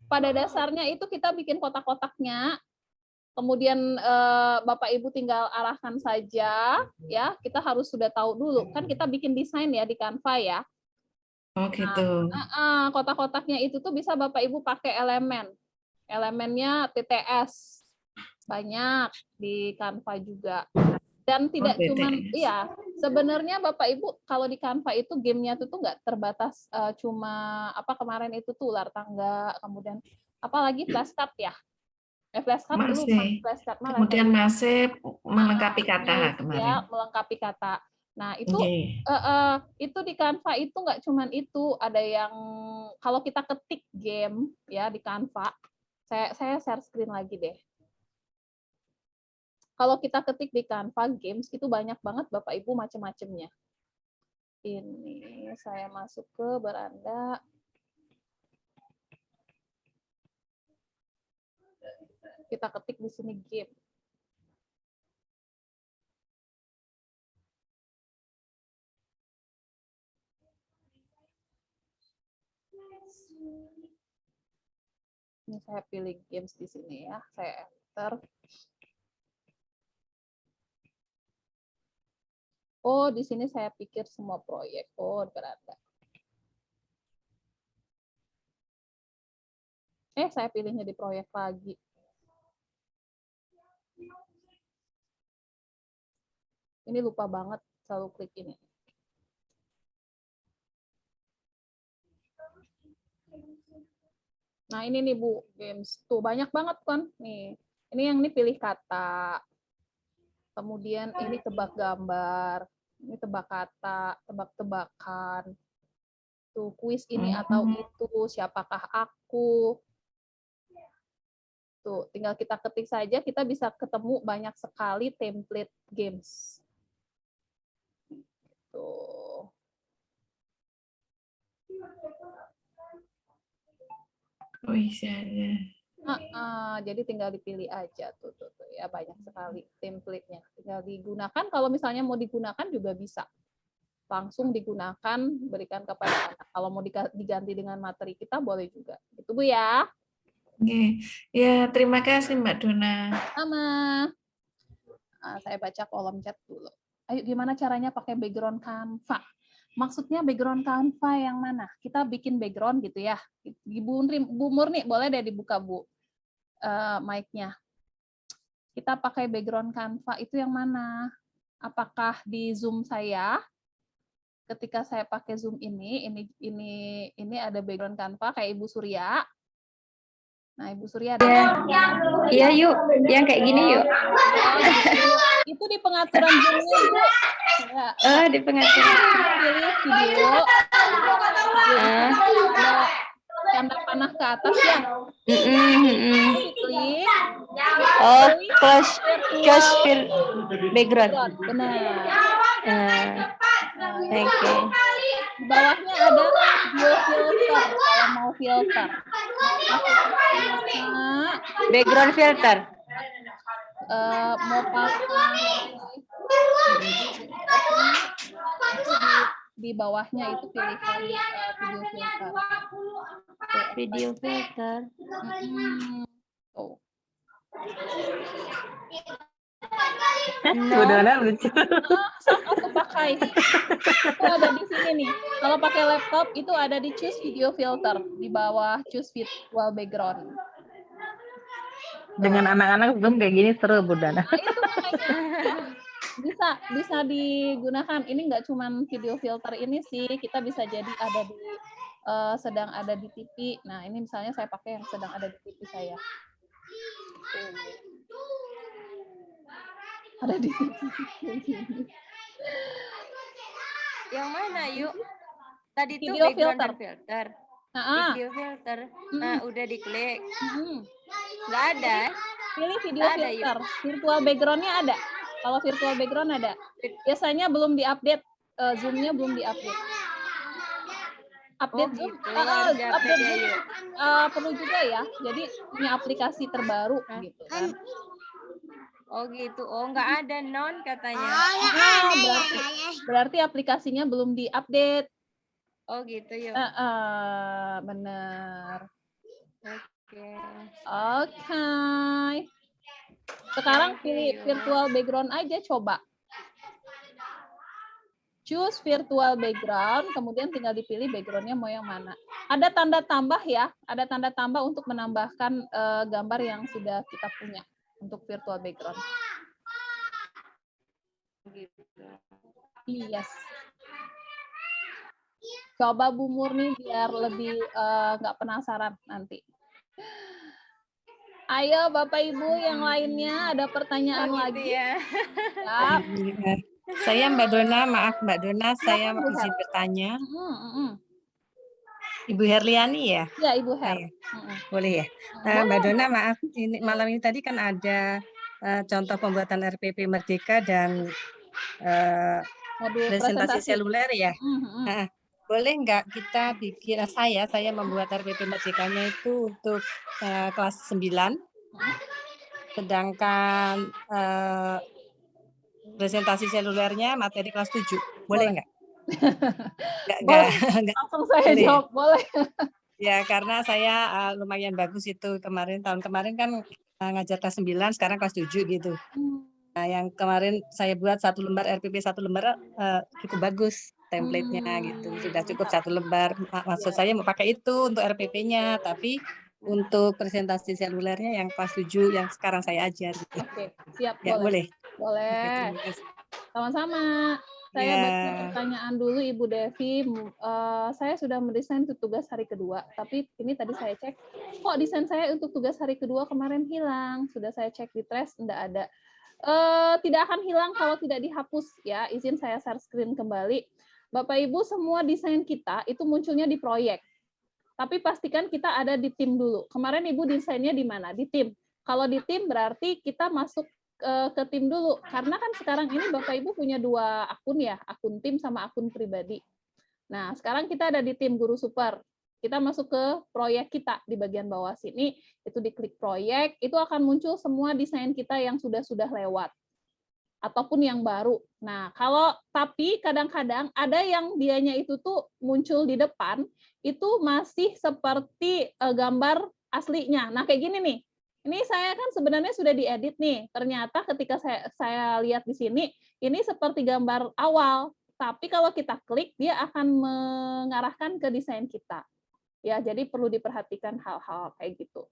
Speaker 1: Pada dasarnya itu kita bikin kotak-kotaknya, kemudian Bapak Ibu tinggal arahkan saja, ya. Kita harus sudah tahu dulu, kan kita bikin desain ya di Canva ya.
Speaker 10: Oh gitu.
Speaker 1: Nah, kotak-kotaknya itu tuh bisa Bapak Ibu pakai elemennya TTS, banyak di Canva juga. Dan tidak cuman, iya, sebenarnya Bapak Ibu kalau di Canva itu gamenya tuh nggak terbatas cuma apa kemarin itu tuh ular tangga, kemudian apalagi flashcard ya. Flashcard dulu, flashcard malah.
Speaker 10: Kemudian masih melengkapi kata kemarin.
Speaker 1: Ya, melengkapi kata. Nah itu di Canva itu nggak cuman itu, ada yang kalau kita ketik game ya di Canva, saya share screen lagi deh. Kalau kita ketik di Canva Games, itu banyak banget Bapak Ibu macam-macamnya. Ini saya masuk ke beranda. Kita ketik di sini game. Ini saya pilih games di sini ya, saya enter. Oh, di sini saya pikir semua proyek. Oh, berada. Saya pilihnya di proyek lagi. Ini lupa banget selalu klik ini. Nah, ini nih Bu, games. Tuh, banyak banget kan. Nih, ini yang ini pilih kata. Kemudian ini tebak gambar, ini tebak kata, tebak-tebakan. Tuh, kuis ini atau itu, siapakah aku. Tuh, tinggal kita ketik saja, kita bisa ketemu banyak sekali template games. Tuh.
Speaker 10: Oh iya.
Speaker 1: Jadi tinggal dipilih aja tuh ya, banyak sekali template-nya. Tinggal digunakan, kalau misalnya mau digunakan juga bisa. Langsung digunakan, berikan kepada anak. Kalau mau diganti dengan materi kita boleh juga. Gitu Bu ya.
Speaker 10: Oke. Ya, terima kasih Mbak Dona.
Speaker 1: Sama. Saya baca kolom chat dulu. Ayo, gimana caranya pakai background Canva? Maksudnya background Canva yang mana? Kita bikin background gitu ya. Bu Murni, boleh deh dibuka Bu mic-nya. Kita pakai background Canva itu yang mana? Apakah di Zoom saya? Ketika saya pakai Zoom ini ada background Canva kayak Ibu Surya. Nah, Ibu Surya ada.
Speaker 11: Iya, yuk. Yang kayak gini yuk.
Speaker 1: Itu di pengaturan Zoom-nya, Bu.
Speaker 11: Oh, di pengaturan.
Speaker 1: Pilih video. Ada tanda panah ke atas ya. Klik.
Speaker 11: Oh, close background.
Speaker 1: Benar.
Speaker 11: Oke.
Speaker 1: Di bawahnya ada video filter. Kalau mau filter.
Speaker 11: Background filter.
Speaker 1: Mau pakai di bawahnya itu pilihan video filter.
Speaker 11: Video filter.
Speaker 1: Oh.
Speaker 7: Benar lucu.
Speaker 1: Saat aku pakai itu ada di sini nih. Kalau pakai laptop itu ada di choose video filter di bawah choose visual background.
Speaker 7: Dengan anak-anak Zoom kayak gini seru Bu Dana.
Speaker 1: Nah, itu makanya bisa digunakan. Ini nggak cuma video filter ini sih, kita bisa jadi ada di sedang ada di TV. Nah, ini misalnya saya pakai yang sedang ada di TV saya. Ada di TV.
Speaker 11: Yang mana yuk? Tadi tuh
Speaker 1: Video
Speaker 11: background filter.
Speaker 1: Nah,
Speaker 11: video filter. Nah, udah diklik. Nggak ada.
Speaker 1: Pilih video
Speaker 11: Ada, Yuk.
Speaker 1: filter. Virtual background-nya ada. Kalau virtual background ada. Biasanya belum diupdate. Zoom-nya belum diupdate. Update Zoom,
Speaker 11: Gitu. Harus
Speaker 1: update
Speaker 11: diupdate ya,
Speaker 1: Zoom
Speaker 11: Yuk.
Speaker 1: perlu juga ya. Jadi punya aplikasi terbaru gitu kan.
Speaker 11: Oh gitu. Oh nggak ada non katanya.
Speaker 1: Berarti aplikasinya belum diupdate.
Speaker 11: Oh gitu yuk.
Speaker 1: Bener.
Speaker 11: Oke.
Speaker 1: Oke. Sekarang
Speaker 11: Oke,
Speaker 1: pilih
Speaker 11: yuk.
Speaker 1: virtual background aja coba. Choose virtual background, kemudian tinggal dipilih background-nya mau yang mana. Ada tanda tambah ya, ada tanda tambah untuk menambahkan gambar yang sudah kita punya untuk virtual background.
Speaker 11: Gitu.
Speaker 1: Yes. Coba Bu Murni biar lebih nggak penasaran nanti. Ayo Bapak Ibu yang lainnya ada pertanyaan
Speaker 11: Oh, gitu
Speaker 1: lagi?
Speaker 11: ya.
Speaker 1: Siap.
Speaker 12: Saya Mbak Dona, maaf Mbak Dona, saya
Speaker 1: Bu
Speaker 12: izin
Speaker 1: Her.
Speaker 12: bertanya. Ibu Herliani ya?
Speaker 1: Ya Ibu Her.
Speaker 12: Saya. Boleh ya? Mbak Dona, maaf, ini malam ini tadi kan ada contoh pembuatan RPP Merdeka dan
Speaker 1: Modul
Speaker 12: presentasi
Speaker 1: presentasi.
Speaker 12: seluler ya. Boleh nggak kita bikin, saya membuat RPP Merdekanya itu untuk kelas 9, sedangkan presentasi selulernya materi kelas 7. Boleh nggak?
Speaker 1: Boleh. Langsung saya
Speaker 12: boleh
Speaker 1: jawab,
Speaker 12: ya?
Speaker 1: boleh.
Speaker 12: Ya, karena saya lumayan bagus itu kemarin, tahun kemarin kan ngajar kelas 9, sekarang kelas 7 gitu. Nah, yang kemarin saya buat 1 lembar RPP 1 lembar cukup bagus template-nya gitu. Sudah cukup 1 lembar. Maksud saya mau pakai itu untuk RPP-nya, tapi untuk presentasi selulernya yang kelas 7 yang sekarang saya ajar gitu.
Speaker 1: Oke, siap,
Speaker 12: Ya,
Speaker 1: boleh.
Speaker 12: boleh.
Speaker 1: Boleh.
Speaker 12: Oke, terima kasih.
Speaker 1: Sama-sama. Saya
Speaker 12: Ya.
Speaker 1: baca pertanyaan dulu Ibu Devi. Saya sudah mendesain untuk tugas hari kedua, tapi ini tadi saya cek, kok desain saya untuk tugas hari kedua kemarin hilang. Sudah saya cek di Trash, enggak ada. Tidak akan hilang kalau tidak dihapus ya. Izin saya share screen kembali. Bapak Ibu, semua desain kita itu munculnya di proyek. Tapi pastikan kita ada di tim dulu. Kemarin Ibu desainnya di mana? Di tim. Kalau di tim berarti kita masuk ke tim dulu. Karena kan sekarang ini Bapak Ibu punya 2 akun ya, akun tim sama akun pribadi. Nah, sekarang kita ada di tim Guru Super. Kita masuk ke proyek kita di bagian bawah sini, itu diklik proyek, itu akan muncul semua desain kita yang sudah lewat ataupun yang baru. Nah, tapi kadang-kadang ada yang dianya itu tuh muncul di depan, itu masih seperti gambar aslinya. Nah, kayak gini nih. Ini saya kan sebenarnya sudah diedit nih. Ternyata ketika saya lihat di sini, ini seperti gambar awal. Tapi kalau kita klik, dia akan mengarahkan ke desain kita. Ya, jadi perlu diperhatikan hal-hal kayak gitu.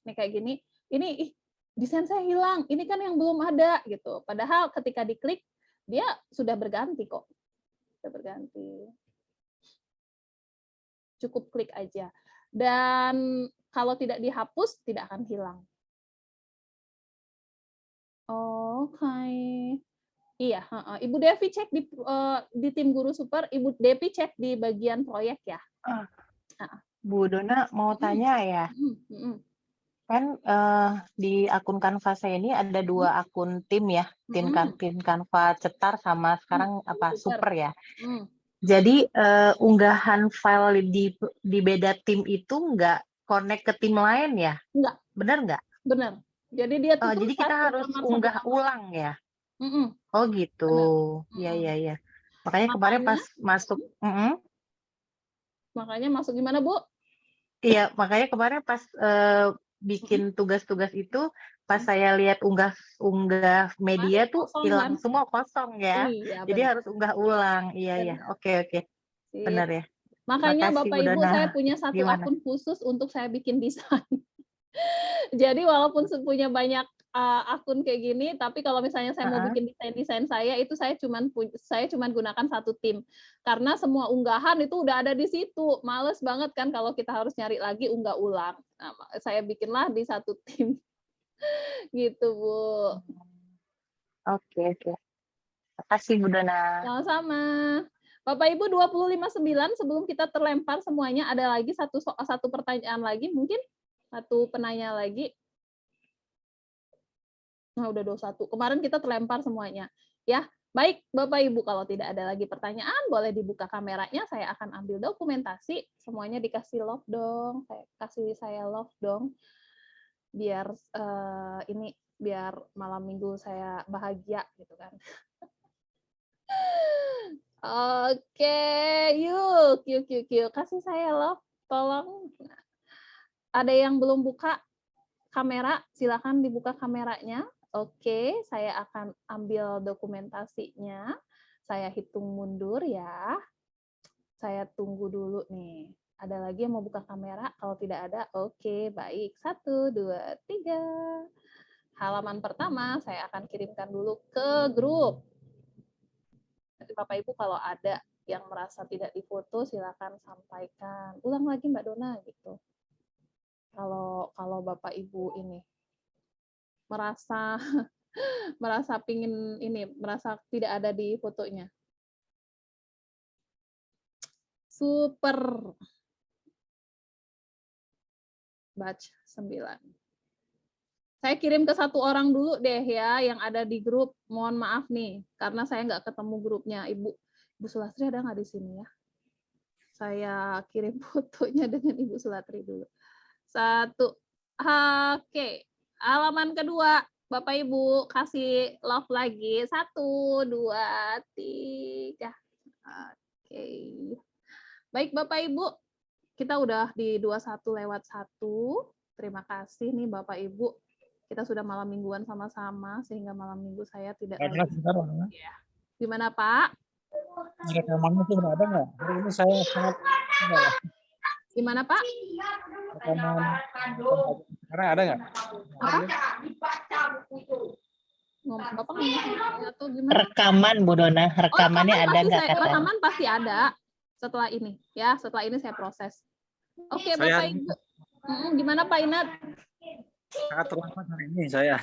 Speaker 1: Ini kayak gini, ini desain saya hilang, ini kan yang belum ada gitu. Padahal ketika diklik, dia sudah berganti kok. Sudah berganti. Cukup klik aja. Dan kalau tidak dihapus, tidak akan hilang. Oke. Iya, Ibu Devi cek di tim Guru Super, Ibu Devi cek di bagian proyek ya.
Speaker 7: Bu Dona mau tanya ya. Kan di akun Canva saya ini ada 2 akun tim ya, tim Canva Cetar sama sekarang Super ya. Jadi unggahan file di beda tim itu nggak connect ke tim lain ya?
Speaker 1: Enggak.
Speaker 7: Benar nggak?
Speaker 1: Benar. Jadi dia tuh
Speaker 7: jadi kita harus unggah ulang ya? Oh gitu. Iya. Makanya kemarin pas masuk.
Speaker 1: Makanya masuk gimana Bu?
Speaker 7: Iya, makanya kemarin pas bikin tugas-tugas itu, pas saya lihat unggah media tuh hilang kan? Semua kosong ya.
Speaker 1: Iya,
Speaker 7: jadi harus unggah ulang. Iya. Oke. Benar ya.
Speaker 1: Makanya
Speaker 7: makasih,
Speaker 1: Bapak Ibu, saya punya 1 akun khusus untuk saya bikin desain. Jadi walaupun punya banyak akun kayak gini, tapi kalau misalnya saya mau bikin desain saya, itu saya cuman gunakan 1 tim. Karena semua unggahan itu udah ada di situ. Males banget kan kalau kita harus nyari lagi unggah ulang. Nah, saya bikinlah di 1 tim. Gitu, Bu.
Speaker 7: Oke. Makasih, Bu Dona.
Speaker 1: Sama-sama. Bapak Ibu 25.9 sebelum kita terlempar semuanya, ada lagi satu pertanyaan lagi, mungkin 1 penanya lagi. Nah, udah 21. Kemarin kita terlempar semuanya. Ya, baik Bapak Ibu, kalau tidak ada lagi pertanyaan, boleh dibuka kameranya. Saya akan ambil dokumentasi. Semuanya dikasih love dong. Kasih saya love dong. Biar biar malam minggu saya bahagia gitu kan. Oke, yuk. Kasih saya love, tolong. Ada yang belum buka kamera, silakan dibuka kameranya. Oke, saya akan ambil dokumentasinya. Saya hitung mundur ya. Saya tunggu dulu nih. Ada lagi yang mau buka kamera? Kalau tidak ada, oke, baik. 1, 2, 3. Halaman pertama saya akan kirimkan dulu ke grup. Nanti Bapak Ibu kalau ada yang merasa tidak difoto, silakan sampaikan. Ulang lagi Mbak Dona gitu. Kalau Bapak Ibu ini merasa merasa tidak ada di fotonya. Super. Batch 9. Saya kirim ke 1 orang dulu deh ya yang ada di grup. Mohon maaf nih karena saya nggak ketemu grupnya. Ibu Sulastri ada nggak di sini ya? Saya kirim fotonya dengan Ibu Sulatri dulu. 1. Oke. Halaman kedua. Bapak Ibu kasih love lagi. 1, 2, 3. Oke. Baik Bapak Ibu. Kita udah di 21:01. Terima kasih nih Bapak Ibu. Kita sudah malam mingguan sama-sama sehingga malam minggu saya tidak lagi. Ya. Gimana Pak?
Speaker 9: Rekamannya itu ada nggak? Hari ini saya sangat
Speaker 1: Gimana Pak?
Speaker 9: rekaman sekarang ada nggak?
Speaker 1: Apa? Bapak ngomong atau gimana?
Speaker 7: Rekaman Bu Dona, rekamannya ada nggak katanya?
Speaker 1: Rekaman pasti ada setelah ini ya. Setelah ini saya proses. Oke Bapak Ibu. Gimana Pak Inat?
Speaker 9: Sangat terlambat hari ini saya.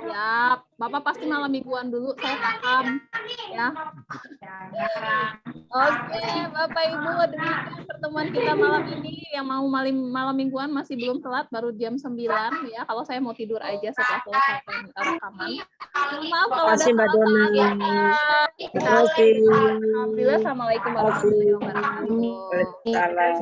Speaker 1: Ya, Bapak pasti malam mingguan dulu, saya paham. Ya. Oke, Bapak Ibu, demikian pertemuan kita malam ini. Yang mau malam mingguan masih belum telat, baru jam 9 ya. Kalau saya mau tidur aja setelah selesai rekaman. Maaf kalau ada
Speaker 2: Mbak Dona.
Speaker 1: Alhamdulillah, assalamualaikum warahmatullahi wabarakatuh.
Speaker 2: Waalaikumsalam.